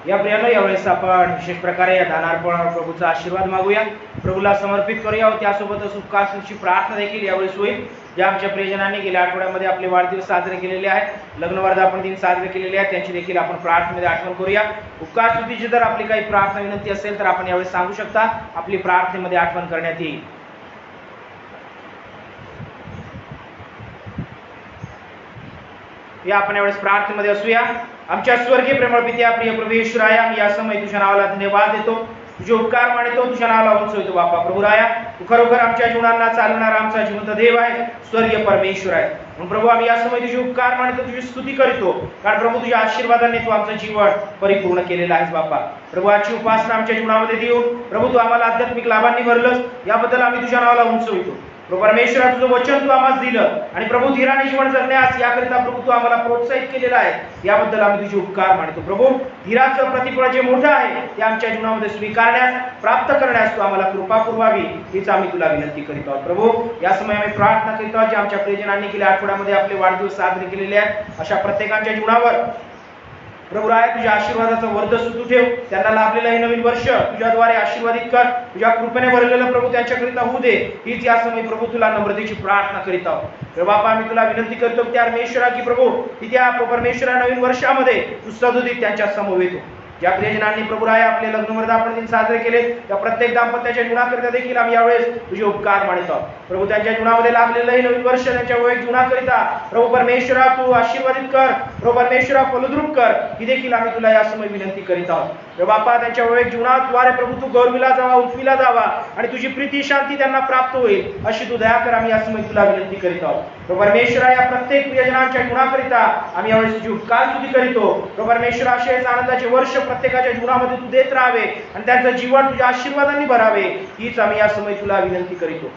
या प्रियानो, यावेळेस आपण विशेष प्रकारे या दानार्पण प्रभूचा आशीर्वाद मागूया, प्रभूला समर्पित करूया व त्यासोबतच उपकासची प्रार्थना देखील यावेळेस होईल. ज्या आमच्या प्रियजनांनी गेल्या आठवड्यामध्ये आपले वाढदिवस साजरे केलेले आहेत, लग्न वर्धापन दिन साजरे केलेले आहेत, त्यांची देखील आपण प्रार्थनेमध्ये आठवण करूया. उपकार स्तुतीची जर आपली काही प्रार्थना विनंती असेल तर आपण यावेळेस सांगू शकता, आपली प्रार्थनेमध्ये आठवण करण्यात येईल. या आपण यावेळेस प्रार्थनेमध्ये असूया. आमच्या स्वर्गीय प्रेमळ पित्या, प्रिय प्रभू येशूराया, मी या समय तुझ्या नावाला धन्यवाद देतो, तुझे उपकार मानतो, तुझ्या नावाला उंचवतो. बापा प्रभू राया, तू खरोखर आमच्या जीवनाला चालवणारा आमचा जिवंत देव आहे, स्वर्गीय परमेश्वर आहे. म्हणून प्रभू आम्ही या समय तुझे उपकार मानतो, तुझी स्तुती करतो, कारण प्रभू तुझ्या आशीर्वादाने तू आमचं जीवन परिपूर्ण केलेलं आहेस. बापा प्रभू आजची उपासना आमच्या जीवनामध्ये देऊन प्रभू तू आम्हाला आध्यात्मिक लाभांनी भरलंस, याबद्दल आम्ही तुझ्या नावाला उंचवतो. प्रभू परमेश्वरा, तुझं वचन तू आम्हाला दिलं आणि प्रभू धीराने जीवन जगण्यास याकरिता प्रभू तू आम्हाला प्रोत्साहित केलेलं आहे, याबद्दल आम्ही तुझे उपकार मानतो. प्रभू धीराचं प्रतिफळ जे मोठं आहे ते आमच्या जीवनामध्ये स्वीकारण्यास, प्राप्त करण्यास तू आम्हाला कृपा पुरवावी, हीच आम्ही तुला विनंती करीत आहोत. प्रभू या समय आम्ही प्रार्थना करीत आहोत, जे आमच्या प्रियजनांनी गेल्या आठवड्यामध्ये आपले वाढदिवस साजरे केलेले आहेत, अशा प्रत्येकाच्या जीवनावर प्रभू राया तुझ्या आशीर्वादाचा वर्ध सुरू ठेव. त्यांना लाभलेलं हे नवीन वर्ष तुझ्याद्वारे आशीर्वादित कर, तुझ्या कृपेने भरलेलं प्रभू त्यांच्याकरिता होऊ दे, हीच या समय प्रभू तुला नम्रतेची प्रार्थना करीत आहोत. प्रभू बापा आम्ही तुला विनंती करतो त्या परमेश्वरा की प्रभू त्या परमेश्वरा नवीन वर्षामध्ये तू सदोदित त्यांच्या समोर येतो. ज्या प्रियजनांनी प्रभू राया आपले लग्न वर्धापन दिन साजरे केले, त्या प्रत्येक दाम्पत्याच्या जीवनाकरिता देखील आम्ही यावेळेस तुझे उपकार मानित आहोत. प्रभू त्यांच्या जीवनामध्ये लाभलेलं हे नवीन वर्ष त्यांच्या वैयक्तिक जीवनाकरिता प्रभू परमेश्वरा तू आशीर्वादित कर, प्रभू परमेश्वरा फलद्रूप कर, ही देखील आम्ही तुला या समय विनंती करीत आहोत. प्रभू बापा त्यांच्या वैयक्तिक जीवनाद्वारे प्रभू तू गौरविला जावा, उंचविला जावा आणि तुझी प्रीती शांती त्यांना प्राप्त होईल, अशी तू दया कर, आम्ही या समय तुला विनंती करीत आहोत. प्रभू परमेश्वरा या प्रत्येक प्रियजनांच्या जीवनाकरिता आम्ही यावेळेस तुझी उपकार स्तुती करीतो. प्रभू परमेश्वरा असेच आनंदाचे वर्ष प्रत्येकाच्या जीवनामध्ये तू देत राहावे आणि त्यांचं जीवन तुझ्या आशीर्वादांनी भरावे, हीच आम्ही या समय तुला विनंती करीतो.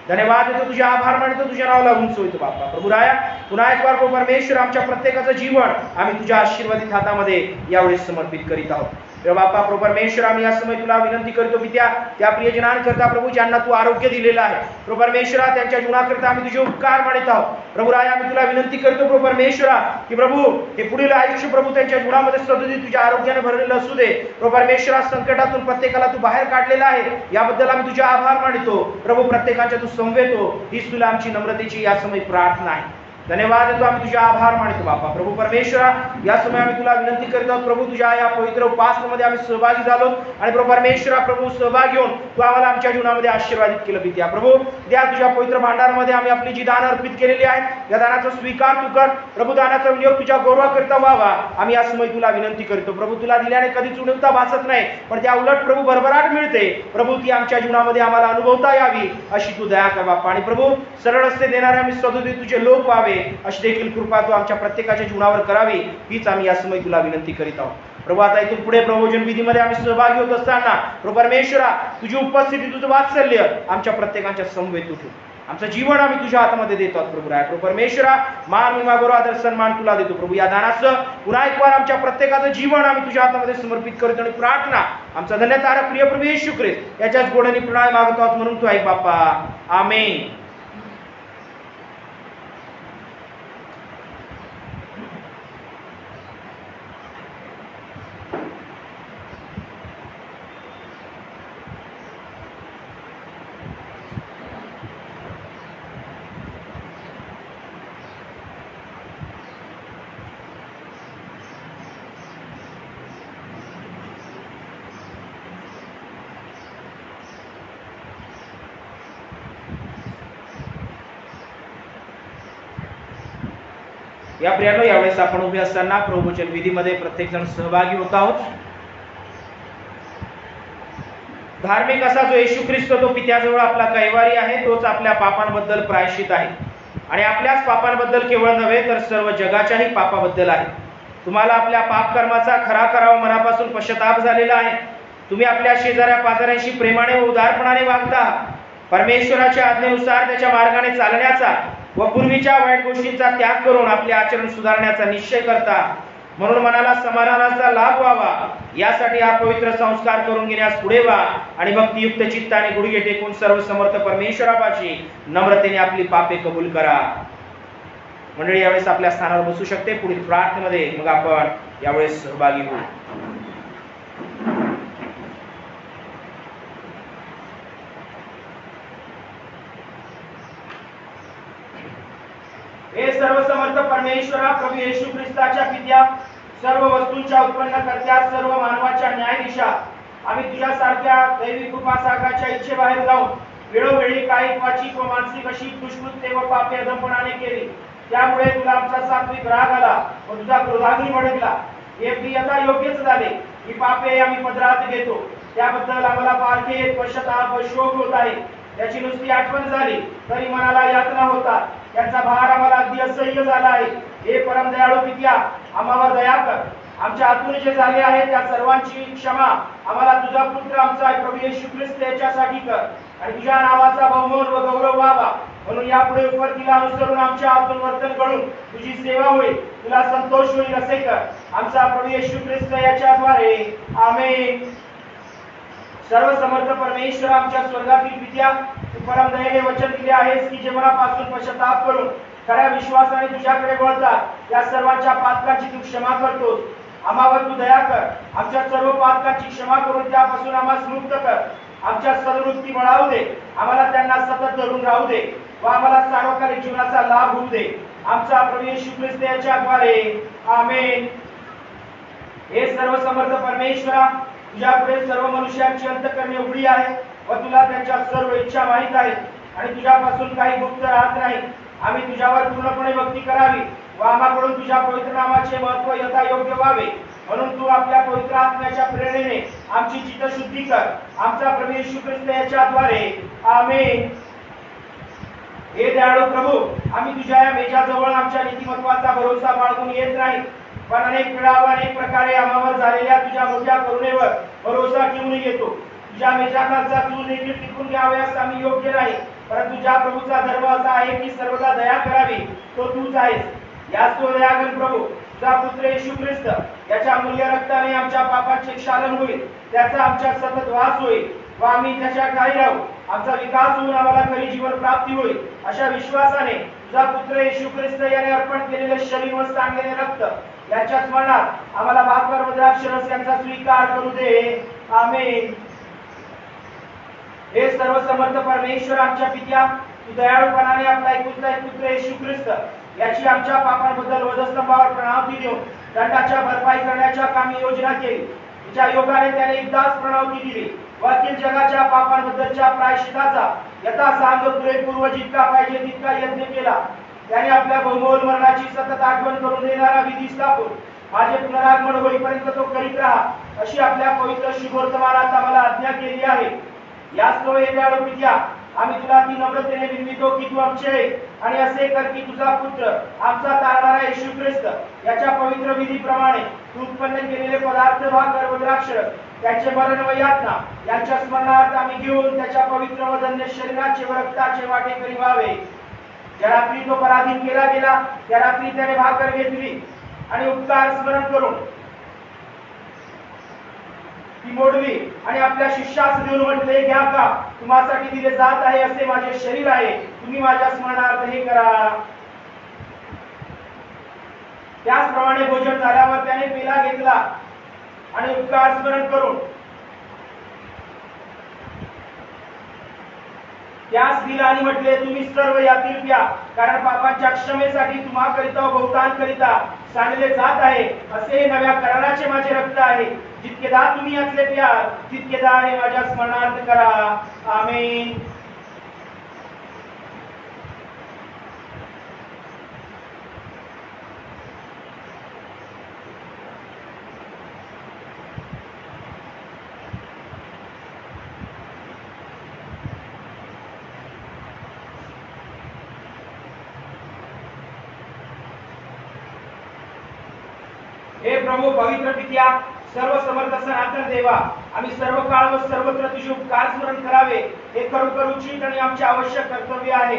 धन्यवाद देतो, तुझे आभार मानतो, तुझ्या नावाला उंचवतो. बापा प्रभू राया पुन्हा एक बार परमेश्वर आमच्या प्रत्येकाचं जीवन आम्ही तुझ्या आशीर्वादित हातामध्ये यावेळेस समर्पित करीत आहोत. बापा प्रभू परमेश्वर आम्ही या समय तुला विनंती करतो की त्या प्रियजनांकरता प्रभू ज्यांना तू आरोग्य दिलेलं आहे, प्रभू परमेश्वरा त्यांच्या जीवनाकरता आम्ही तुझे उपकार मानित आहोत. प्रभू राया आम्ही तुला विनंती करतो प्रभू परमेश्वरा की प्रभू हे पुढील आयुष्य प्रभू त्यांच्या जीवनामध्ये सदोदित तुझ्या आरोग्याने भरलेलं असू दे. प्रभू परमेश्वरा संकटातून प्रत्येकाला तू बाहेर काढलेला आहे, याबद्दल आम्ही तुझे आभार मानितो. प्रभू प्रत्येकाच्या तू संवेतो, हीच तुला आमची नम्रतेची या समय प्रार्थना आहे. धन्यवाद देतो, आम्ही तुझे आभार मानतो. बापा प्रभू परमेश्वरा या समय आम्ही तुला विनंती करतो प्रभू तुझ्या या पवित्र उपासनेमध्ये आम्ही सहभागी झालो आणि प्रभू परमेश्वरा प्रभू सहभागी होऊन तू आम्हाला आमच्या जीवनामध्ये आशीर्वादित केलं. पित्या प्रभू त्या तुझ्या पवित्र भांडारामध्ये आम्ही आपली जी दान अर्पित केलेली आहे, त्या दानाचा स्वीकार तू कर. प्रभू दानाचा विनियोग तुझ्या गौरवाकरिता व्हावा, आम्ही या समय तुला विनंती करतो. प्रभू तुला दिल्याने कधीच उणीवता भासत नाही, पण त्या उलट प्रभू भरभराट मिळते. प्रभू ती आमच्या जीवनामध्ये आम्हाला अनुभवता यावी, अशी तू दया कर बापा. आणि प्रभू सरळ रस्ते देणारे आम्ही सदोदित तुझे लोक व्हावे, अशी देखील कृपा तू आमच्या प्रत्येकाच्या जीवनावर करावी, हीच आम्ही या समय तुला विनंती करीत आहोत. प्रभू आता इथून पुढे प्रभोजन विधीमध्ये आम्ही सहभागी होत असताना प्रभू परमेश्वरा तुझी उपस्थिती तुझं वात्सल्य आमच्या प्रत्येकाच्या समवेत उठू. आमचं जीवन आम्ही तुझ्या हातामध्ये देतो प्रभू राय. प्रभू परमेश्वरा मान महिमा गौरव आदर सन्मान तुला देतो प्रभू. या दानाचं पुन्हा एक वार आमच्या प्रत्येकाचं जीवन आम्ही तुझ्या हातामध्ये समर्पित करतो आणि प्रार्थना आमचा धन्यतारक प्रिय प्रभू येशू ख्रिस्त याच्याच गोडणी प्रणाम मागतो आहोत म्हणून तू ऐक बाप्पा. आमेन. या प्रियानो यावेळेस आपण उभे असताना प्रभूवचन विधीमध्ये प्रत्येक जण सहभागी होत आहोत. धार्मिक असा जो येशू ख्रिस्त तो पित्याजवळ आपला कैवारी आहे, तोच आपल्या पापांबद्दल प्रायश्चित आहे आणि आपल्याच पापांबद्दल केवळ नव्हे तर सर्व जगाच्याही पापाबद्दल आहे. तुम्हाला आपल्या पाप कर्माचा खरा मनापासून पश्चाताप झालेला आहे. तुम्ही आपल्या शेजाऱ्या पाजाऱ्यांशी प्रेमाने व उदारपणाने वागता. परमेश्वराच्या आज्ञेनुसार त्याच्या मार्गाने चालण्याचा व पूर्वीच्या वाईट गोष्टींचा त्याग करून आपले आचरण सुधारण्याचा निश्चय करता. म्हणून मनाला समाधानाचा लाभ व्हावा यासाठी हा पवित्र संस्कार करून घेण्यास पुढे व्हा आणि भक्तियुक्त चित्ताने गुडघे टेकून सर्व समर्थ परमेश्वरापाशी नम्रतेने आपली पापे कबूल करा. मंडळी यावेळेस आपल्या स्थानावर बसू शकते. पुढील प्रार्थनेमध्ये मग आपण यावेळेस सहभागी होऊ. हे सर्व समर्थ परमेश्वरा प्रभू येशू ख्रिस्ताच्या पित्या, सर्व वस्तूंच्या उत्पन्नकर्त्या, सर्व मानवाच्या न्यायाधीशा, आम्ही तुझ्यासारख्या दैवी कृपासागराच्या इच्छेबाहेर जाऊन वेळोवेळी काही वाचिक व मानसिक अशी दुष्कृत्ये व पापे अधमपणाने केली. त्यामुळे तुला आमचा सात्विक राग आला व तुझा क्रोधाग्नी भडकला. हे प्रियता योग्यच झाले. ही पापे आम्ही पदरात घेतो. त्याबद्दल आम्हाला पारखे पश्चाताप व शोक होत आहे. त्याची नुसती आठवण झाली तरी मनाला यातना होतात. त्याचा भार आम्हाला अगदी असह्य झाला आहे. हे परम दयाळू पित्या, आम्हावर दया कर. आमच्या हातून जे झाले आहे त्या सर्वांची क्षमा आम्हाला तुझा पुत्र आमचा प्रभू येशू ख्रिस्त याच्यासाठी कर आणि तुझ्या नावाचा बहुमान व गौरव व्हावा. म्हणून यापुढे उपरतीला अनुसरून आमच्या हातून वर्तन घडून तुझी सेवा होईल, तुला संतोष होईल असे कर. आमचा प्रभू येशू ख्रिस्त याच्याद्वारे आमेन. सर्व समर्थ परमेश्वर आमच्या स्वर्गातील पित्या, तू परम दयेने वचन दिले आहेस की जे मनापासून पश्चाताप करून खऱ्या विश्वासाने तुझ्याकडे वळतात त्या सर्वांच्या पातकांची तू क्षमा करतोस. आम्हावर तू दया कर. आमच्या सर्व पातकांची क्षमा करून त्यापासून आम्हाला मुक्त कर. आमच्या सद्वृत्ती बळावू दे. आम्हाला त्यांना सतत धरून राहू दे व आम्हाला सार्वकालिक जीवनाचा लाभ होऊ दे. आमचा प्रभू येशू ख्रिस्त याच्याद्वारे आमेन. हे सर्व समर्थ परमेश्वरा, तुझ्यापुढे सर्व मनुष्यांची अंतःकरणे उघडी आहे व तुला त्यांच्या सर्व इच्छा माहीत आहेत आणि तुझ्यापासून काही गुप्त राहत नाही. आम्ही तुझ्यावर पूर्णपणे भक्ती करावी व आम्हाकडून तुझ्या पवित्र नामाचे महत्व यथायोग्य व्हावे. म्हणून तू आपल्या पवित्र आत्म्याच्या प्रेरणेने आमची चित्तशुद्धी कर. आमचा प्रभू येशू ख्रिस्त याच्याद्वारे आमेन. हे दयाळू प्रभू, आम्ही तुझ्या या मेजाजवळ आमच्या नीतिमत्वाचा भरोसा बाळगून येत नाही, पण अनेक वेळा व अनेक प्रकारे आम्हावर झालेल्या तुझ्या मोठ्या करुणेवर भरोसा ठेवून येतो. तुझ्या मेजाखालचा चूल देखील टिकून घ्यावयास आम्ही योग्य नाही, परंतु ज्या प्रभूचा धर्म असा आहे की सर्वदा दया करावी तो तूच आहेस. याच तो दयागण प्रभू, तुझा पुत्र येशू ख्रिस्त याच्या अमूल्य रक्ताने आमच्या पापाचे क्षालन होईल, त्याचा आमच्या सतत वास होईल व आम्ही त्याच्या ठाई राहू. आमचा विकास होऊन आम्हाला खरी जीवन प्राप्ती होईल. अशा विश्वासाने तुझा पुत्र येशू ख्रिस्त याने अर्पण केलेले शरीर व सांडलेले रक्त याच्या स्मरणात आम्हाला भाकर व द्राक्षरस यांचा स्वीकार करू दे. आमेन. हे सर्व समर्थ परमेश्वर आमच्या पित्या, तू दयाळूपणाने आपला एकुलता एक पुत्र येशू ख्रिस्त याची आमच्या पापांबद्दल वधस्तंभावर प्रणावती देऊन दंडाच्या भरपाई करण्याच्या कामी योजना केली. तिच्या योगाने त्याने एकदाच प्रणावती दिली व अखिल जगाच्या पापांबद्दलच्या प्रायश्चिताचा यथासांग पुरेपूर जितका पाहिजे तितका यज्ञ केला. त्याने आपल्या बहुमोल मरणाची सतत आठवण करून देणारा विधी स्थापून माझे पुनरागमन होईपर्यंत तो करीत राहा अशी आपल्या पवित्र शुभवर्तमानात आम्हाला आज्ञा केली आहे. याच तो दयाळू पित्या, आम्ही तुला ती नम्रतेने विनवितो की तू आमचे आणि असे कर की तुझा पुत्र आमचा तारणारा येशू ख्रिस्त याच्या पवित्र विधीप्रमाणे तू उत्पन्न केलेले पदार्थ भाकर व द्राक्ष त्याचे मरण व यातना यांच्या स्मरणार्थ आम्ही घेऊन त्याच्या पवित्र व धन्य शरीराचे व रक्ताचे वाटेकरी व्हावे। ज्या रात्री तो पराधीन केला गेला त्या रात्री त्याने भाकर घेतली आणि उपकार स्मरण करून ती मोडली आणि आपल्या शिष्यास देऊन म्हटले, घ्या का, तुम्हासाठी दिले जात आहे असे माझे शरीर आहे, तुम्ही माझ्या स्मरणार्थ हे करा। त्याचप्रमाणे भोजन झाल्यावर त्याने पेला घेतला आणि उपकार स्मरण करून त्यास दिला आणि म्हटले, तुम्ही सर्व यातील प्या, कारण पापांच्या क्षमेसाठी तुम्हाकरिता व बहुतांकरिता सांडले जात आहे असे नव्या कराराचे माझे रक्त आहे। जितकेदा तुम्ही यातले प्या तितकेदा हे माझ्या स्मरणार्थ करा। आमेन। हे प्रभू पवित्र पित्या, सर्व समर्थ सनातन देवा, आम्ही सर्व काळ व सर्वत्र तुझे उपकार स्मरण करावे हे खरोखर उचित आणि आमचे आवश्यक कर्तव्य आहे।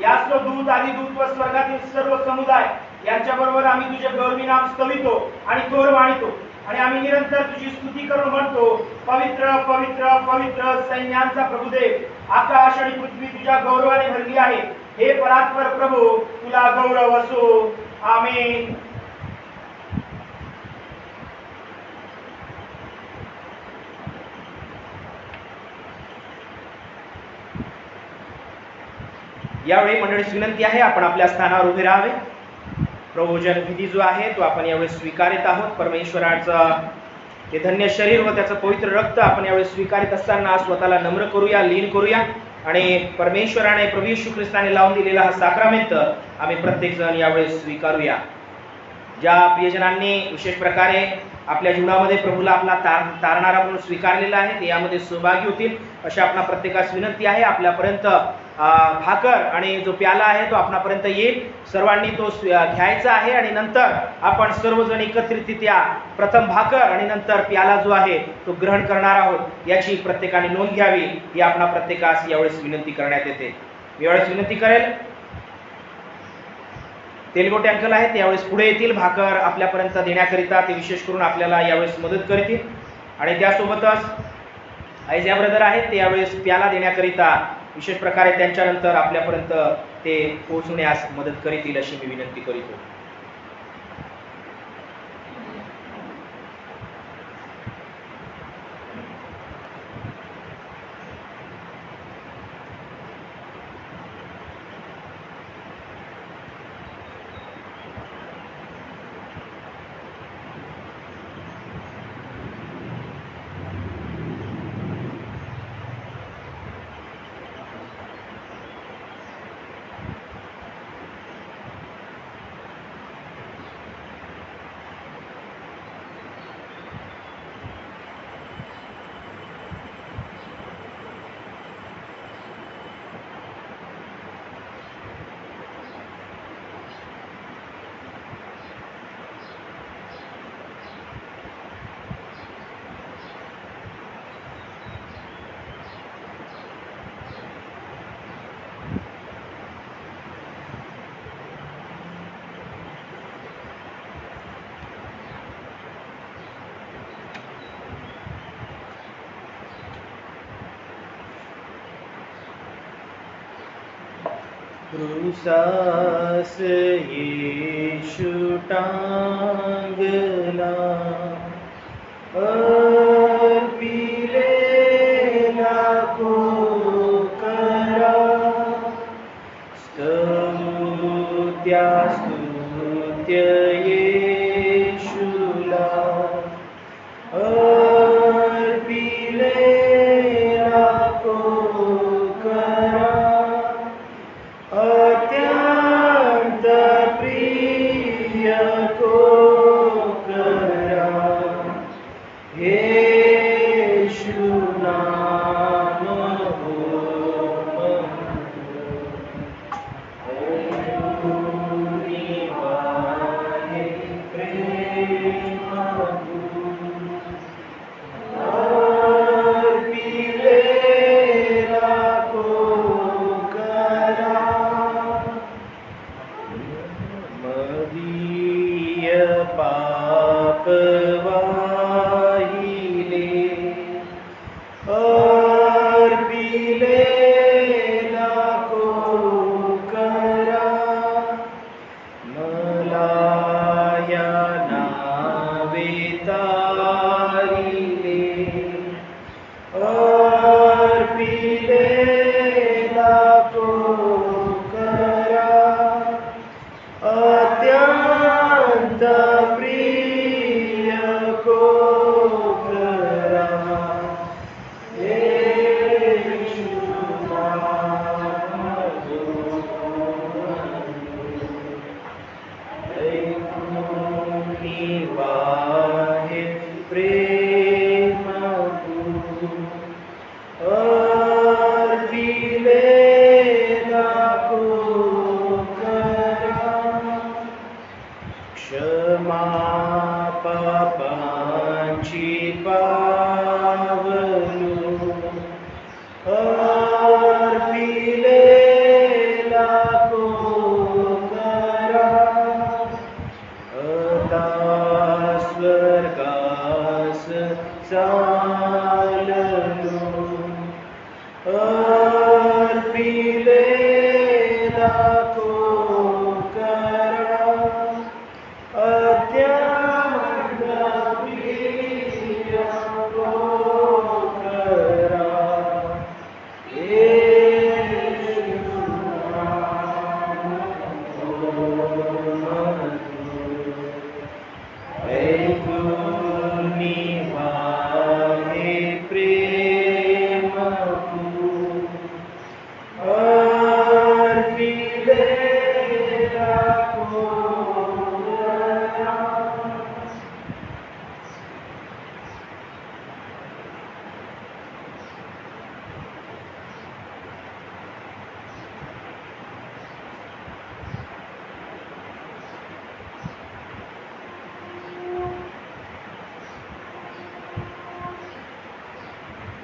याच तो दूत आदिदूत व स्वर्गातील सर्व समुदाय यांच्या बरोबर आम्ही तुझे गौरवी नाम स्तवितो आणि थोर मानितो आणि आम्ही निरंतर तुझी स्तुती करून म्हणतो, पवित्र पवित्र पवित्र सैन्यांचा प्रभुदेव, आकाश आणि पृथ्वी तुझ्या गौरवाने भरली आहे। हे परात्पर प्रभू, तुला गौरव असो। आमेन। यावेळी मंडळीस विनंती आहे, आपण आपल्या स्थानावर उभे राहावे। प्रभोजन विधी जो आहे तो आपण यावेळी स्वीकारित आहोत। परमेश्वराचं हे धन्य शरीर व त्याचं पवित्र रक्त आपण यावेळी स्वीकारित असताना स्वतःला नम्र करूया, लीन करूया आणि परमेश्वराने प्रभू येशू ख्रिस्ताने लावून दिलेला हा साक्रामेंट आम्ही प्रत्येक जण यावेळी स्वीकारूया। ज्या प्रियजनांनी विशेष प्रकारे आपल्या जीवनामध्ये प्रभूला आपला तारणारा म्हणून स्वीकारलेला आहे ते यामध्ये सहभागी होतील अशा आपणा प्रत्येकास विनंती आहे। आपल्यापर्यंत भाकर आणि जो प्याला आहे तो आपणापर्यंत येईल, सर्वांनी तो घ्यायचा आहे आणि नंतर आपण सर्वजण एकत्रितरित्या प्रथम भाकर आणि नंतर प्याला जो आहे तो ग्रहण करणार आहोत। याची प्रत्येकाने नोंद घ्यावी ही आपणा प्रत्येकास यावेळेस विनंती करण्यात येते। यावेळेस विनंती करेल तेलगोटे अंकल आहेत, यावेळेस पुढे येतील भाकर आपल्यापर्यंत देण्याकरिता, ते विशेष करून आपल्याला यावेळेस मदत करतील आणि त्यासोबतच आयझा ब्रदर आहेत, ते यावेळेस प्याला देण्याकरिता विशेष प्रकारे त्यांच्यानंतर आपल्यापर्यंत ते पोहोचण्यास मदत करतील अशी मी विनंती करीतो। क्रूसास येशू टांगला, अर्पिलेला कोकरा, स्तुत्या स्तुत्य येशूला, अर्पिलेला कोकरा, अत्यंत प्रिय कोकरा, येशू नाम ओमकार।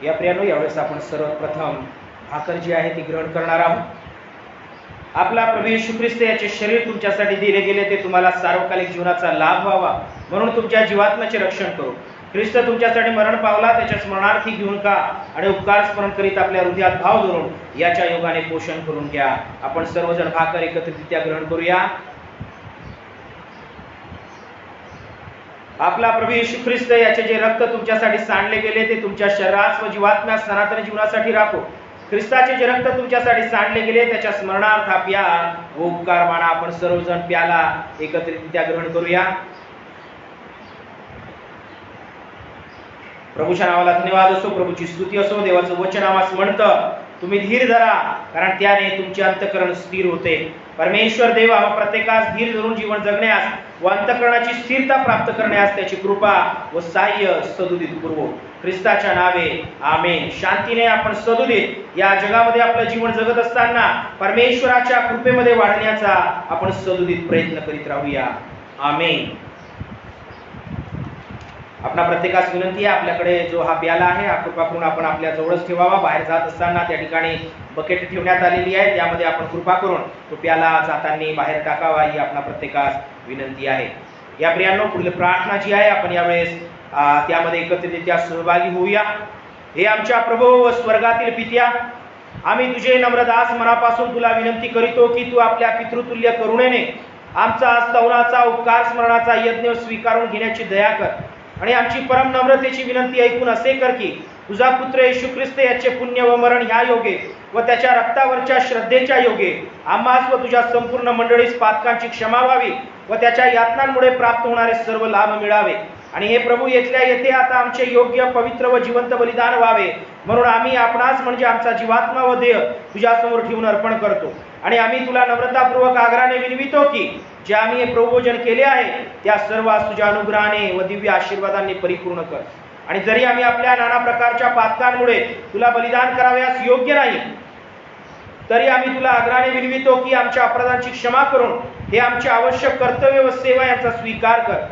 या प्रियानो, यावेळेस आपण सर्वप्रथम भाकर जी आहे ती ग्रहण करणार आहोत. आपला प्रभू येशू ख्रिस्त याचे शरीर तुमच्यासाठी दिले गेले, ते तुम्हाला सार्वकालिक जीवनाचा लाभ व्हावा म्हणून तुमच्या जीवात्म्याचे रक्षण करू. ख्रिस्त तुमच्यासाठी मरण पावला, त्याच्या स्मरणार्थी घेऊन का आणि उपकार स्मरण करीत आपल्या हृदयात भाव धरून याच्या योगाने पोषण करून घ्या. आपण सर्वजण भाकर एकत्रितरित्या ग्रहण करूया. आपला प्रभू येशू ख्रिस्त याचे जे रक्त तुमच्यासाठी सांडले गेले, ते तुमच्या शरीरास व जीवात्म्यास सनातन जीवनासाठी राखो. ख्रिस्ताचे जे रक्त तुमच्यासाठी सांडले गेले, त्याच्या स्मरणार्थ प्या व उपकार माना. आपण सर्वजण प्याला एकत्रितरित्या ग्रहण करूया. प्रभूच्या नावाला धन्यवाद असो, प्रभूची स्तुती असो. देवाचं वचन आम्हाला म्हणतं, तुम्ही धीर धरा, कारण त्याने तुमचे अंतःकरण स्थिर होते. परमेश्वर देव आम्हा प्रत्येकास धीर धरून जीवन जगण्यास व अंतःकरणाची स्थिरता प्राप्त करण्यास त्याची कृपा व सहाय्य सदुदित पुरवो. ख्रिस्ताच्या नावे आमेन. शांतीने आपण सदुदित या जगामध्ये आपलं जीवन जगत असताना परमेश्वराच्या कृपेमध्ये वाढण्याचा आपण सदुदित प्रयत्न करीत राहूया. आमेन. आपणा प्रत्येकास विनंती आहे, आपल्याकडे जो हा प्याला आहे हा कृपा करून आपण आपल्या जवळच ठेवावा. बाहेर जात असताना त्या ठिकाणी बकेट ठेवण्यात आलेली आहे, त्यामध्ये आपण कृपा करून तो प्याला जाताना बाहेर टाकावा, ही आपणा प्रत्येकास विनंती आहे. या प्रियांनो, पुढील प्रार्थना जी आहे आपण यावेळेस त्यामध्ये एकत्रितरित्या सहभागी होऊया. हे आमच्या प्रभू व स्वर्गातील पित्या, आम्ही तुझे नम्रदास मनापासून तुला विनंती करीतो की तू आपल्या पितृतुल्य करुणेने आमचा स्तवनाचा उपकार स्मरणाचा यज्ञ स्वीकारून घेण्याची दया कर आणि आमची परम नम्रतेची विनंती ऐकून असे कर की तुझा पुत्र येशू ख्रिस्त याचे पुण्य व मरण ह्या योगे व त्याच्या रक्तावरच्या श्रद्धेच्या योगे आम्हास व तुझ्या संपूर्ण मंडळीस पातकांची क्षमा व्हावी व त्याच्या यातनांमुळे प्राप्त होणारे सर्व लाभ मिळावे. आणि हे प्रभू, येथल्या येथे आता आमचे योग्य पवित्र व जिवंत बलिदान व्हावे म्हणून आम्ही आपणास म्हणजे आमचा जीवात्मा व देह तुझ्यासमोर ठेवून अर्पण करतो. आणि आम्ही तुला नम्रतापूर्वक आग्रहाने विनवितो की जे आम्ही हे प्रभूभोजन केले आहे त्या सर्व तुझ्या अनुग्रहाने व दिव्य आशीर्वादांनी परिपूर्ण कर. आणि जरी आम्ही आपल्या नाना प्रकारच्या पातकांमुळे तुला बलिदान करावयास योग्य नाही, तरी आम्ही तुला आग्रहाने विनवितो की आमच्या अपराधांची क्षमा करून हे आमचे आवश्यक कर्तव्य व सेवा यांचा स्वीकार कर.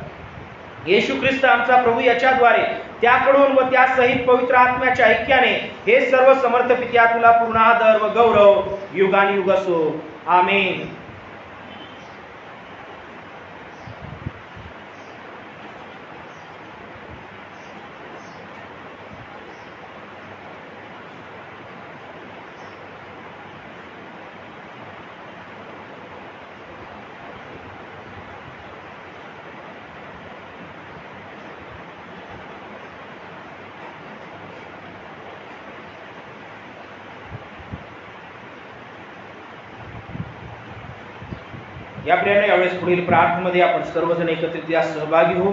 येशू ख्रिस्त आमचा प्रभू याच्याद्वारे त्याकडून व त्या सहित पवित्र आत्म्याच्या ऐक्याने हे सर्व समर्थ पित्या तुला पूर्ण आदर व गौरव युगानुयुग असो. आमेन. या प्रियाने यावेळेस पुढील प्रार्थनेमध्ये आपण सर्वजण एकत्रित सहभागी होऊ.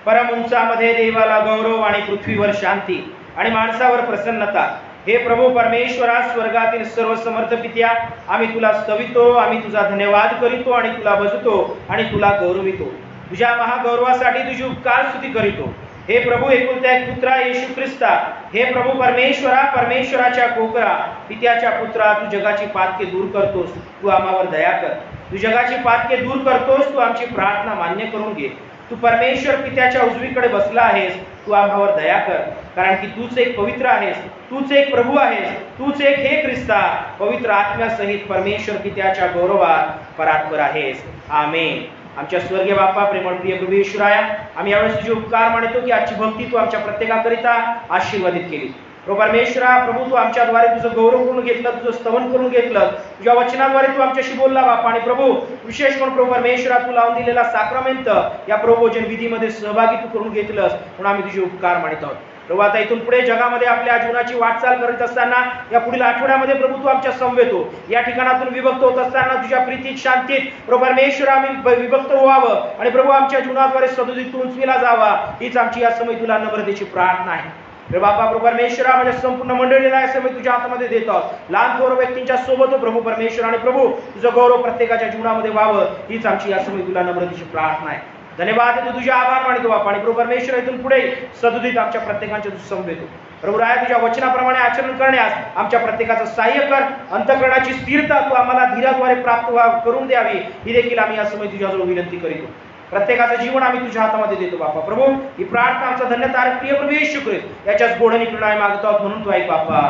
परम उंचामध्ये देवाला गौरव आणि पृथ्वीवर शांती आणि माणसावर प्रसन्नता. हे प्रभू परमेश्वरा, स्वर्गातील सर्व समर्थ पित्या, आम्ही तुला स्तवितो, आम्ही तुझा धन्यवाद करीतो आणि तुला भजतो आणि तुला गौरवितो. तुझ्या महागौरवासाठी तुझी उपकार स्तुती करीतो. हे प्रभू, एकुलता एक पुत्रा येशू ख्रिस्ता, हे प्रभू परमेश्वरा, परमेश्वराच्या कोकरा, पित्याच्या पुत्रा, तू जगाची पातके दूर करतोस, तू आम्हावर दया कर. तू जगाची पातके दूर करतोस, तू आमची प्रार्थना मान्य करून घे. तू परमेश्वर पित्याच्या उजवीकडे बसला आहेस, तू आम्हावर दया कर, कारण की तूच एक पवित्र आहेस, तूच एक प्रभू आहेस, तूच एक हे ख्रिस्ता पवित्र आत्म्यासहित परमेश्वर पित्याच्या गौरवात परात्पर आहेस. आमेन. आमच्या स्वर्गीय बाप्पा, प्रेमळ प्रिय प्रभू येशूराया, आम्ही यावेळेस तुझे उपकार मानतो की आजची भक्ती तू आमच्या प्रत्येकाकरिता आशीर्वादित केली. प्रभू परमेश्वरा, प्रभू तू आमच्याद्वारे तुझं गौरव करून घेतलं, तुझं स्तवन करून घेतलं, तुझ्या वचनाद्वारे तू आमच्याशी बोलला बापा. आणि प्रभू विशेष म्हणून प्रभू परमेश्वरा, तू लावून दिलेला साक्रमेंट या प्रभोजन विधीमध्ये सहभागी तू करून घेतलंस म्हणून आम्ही तुझे उपकार मानित आहोत. प्रभू आता इथून पुढे जगामध्ये आपल्या जीवनाची वाटचाल करत असताना या पुढील आठवड्यामध्ये प्रभू तू आमच्या समवेत हो. या ठिकाणातून विभक्त होत असताना तुझ्या प्रीतीत, शांतीत प्रभू परमेश्वर आम्ही विभक्त व्हावं आणि प्रभू आमच्या जीवनाद्वारे सदोदित उंचविला जावा, हीच आमची या समय तुला नम्रतेची प्रार्थना आहे. रे बापा प्रभू परमेश्वरा, माझ्या संपूर्ण मंडळीला या समय तुझ्या हातामध्ये देत आहोत. लहान थोर व्यक्तींच्या सोबत प्रभू परमेश्वर आणि प्रभू तुझं गौरव प्रत्येकाच्या जीवनामध्ये व्हावं, हीच आमची या समय तुला नम्रतेची प्रार्थना आहे. धन्यवाद, तुझे आभार मानितो बापा. आणि प्रभू परमेश्वर इथून पुढे सदोदित आमच्या प्रत्येकांच्या तू समवेतो प्रभू राया. तुझ्या वचनाप्रमाणे आचरण करण्यास आमच्या प्रत्येकाचं सहाय्य कर. अंतःकरणाची स्थिरता तू आम्हाला धीराद्वारे प्राप्त करून द्यावी, ही देखील आम्ही या समय तुझ्याजवळ विनंती करीतो. प्रत्येकाचं जीवन आम्ही तुझ्या हातामध्ये देतो बापा. प्रभू ही प्रार्थना आमचा धन्यतारक प्रिय प्रभू येशू ख्रिस्त याच्याच गोडणी पिरणाय मागतो आहोत म्हणून तू ऐक बापा.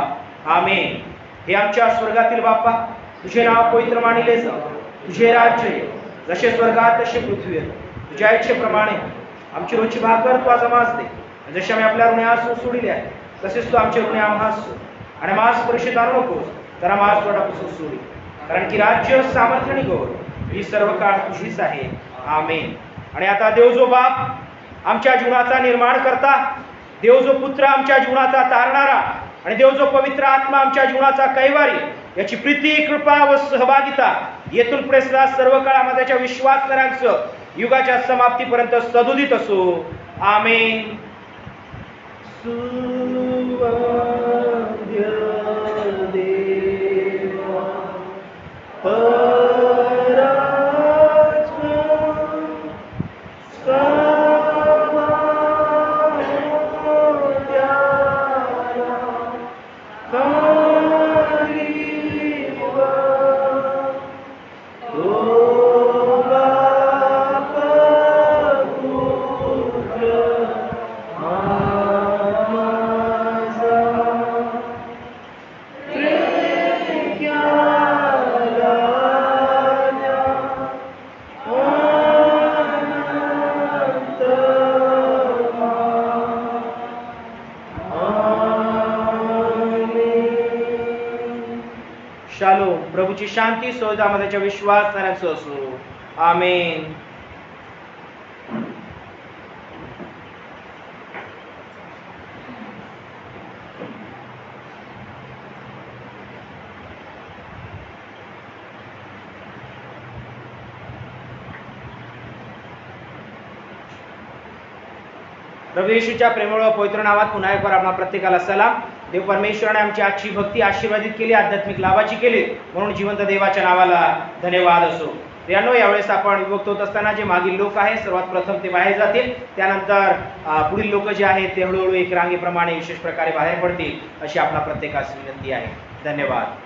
आमेन. हे आमच्या स्वर्गातील बापा, तुझे नाव पवित्र मानिले जाव, तुझे राज्य ये, जसे स्वर्गात तसे पृथ्वीवर. तुझ्या इच्छेप्रमाणे आमची रोजची भाकर तू आज आम्हास दे, जसे आम्ही आपल्या ऋणास सोडिले आहे तसेच तू आमचे ऋणे आम्हास सोड. आणि आम्हास परीक्षेत आणू नकोस, तर आम्हास तोंडापासून सोडी. कारण की राज्य, सामर्थ्य आणि गौरव ही सर्व काळ तुझीच आहे. आमेन. आणि आता देव जो बाप आमच्या जीवनाचा निर्माण करता, देव जो पुत्र आमच्या जीवनाचा तारणारा आणि देव जो पवित्र आत्मा आमच्या जीवनाचा कैवारी, याची प्रीती, कृपा व सहभागिता येथून पुढे सर्व काळ आम्हा त्याच्या विश्वासणाऱ्यांचं युगाच्या समाप्तीपर्यंत सदोदित असो. आमेन. शालोम. प्रभूची शांती सोयदामध्ये विश्वास करण्याचं असो. आमेन. प्रभू येशूच्या प्रेमळ व पवित्र नावात पुन्हा एकवार आपणा प्रत्येकाला सलाम. देव परमेश्वराने आमची आजची भक्ती आशीर्वादित केली, आध्यात्मिक लाभाची केली, म्हणून जिवंत देवाच्या नावाला धन्यवाद असो. यावेळेस आपण विभक्त होत असताना जे मागील लोक आहेत सर्वात प्रथम ते बाहेर जातील, त्यानंतर पुढील लोक जे आहेत ते हळूहळू एक रांगेप्रमाणे विशेष प्रकारे बाहेर पडतील, अशी आपला प्रत्येकास विनंती आहे. धन्यवाद.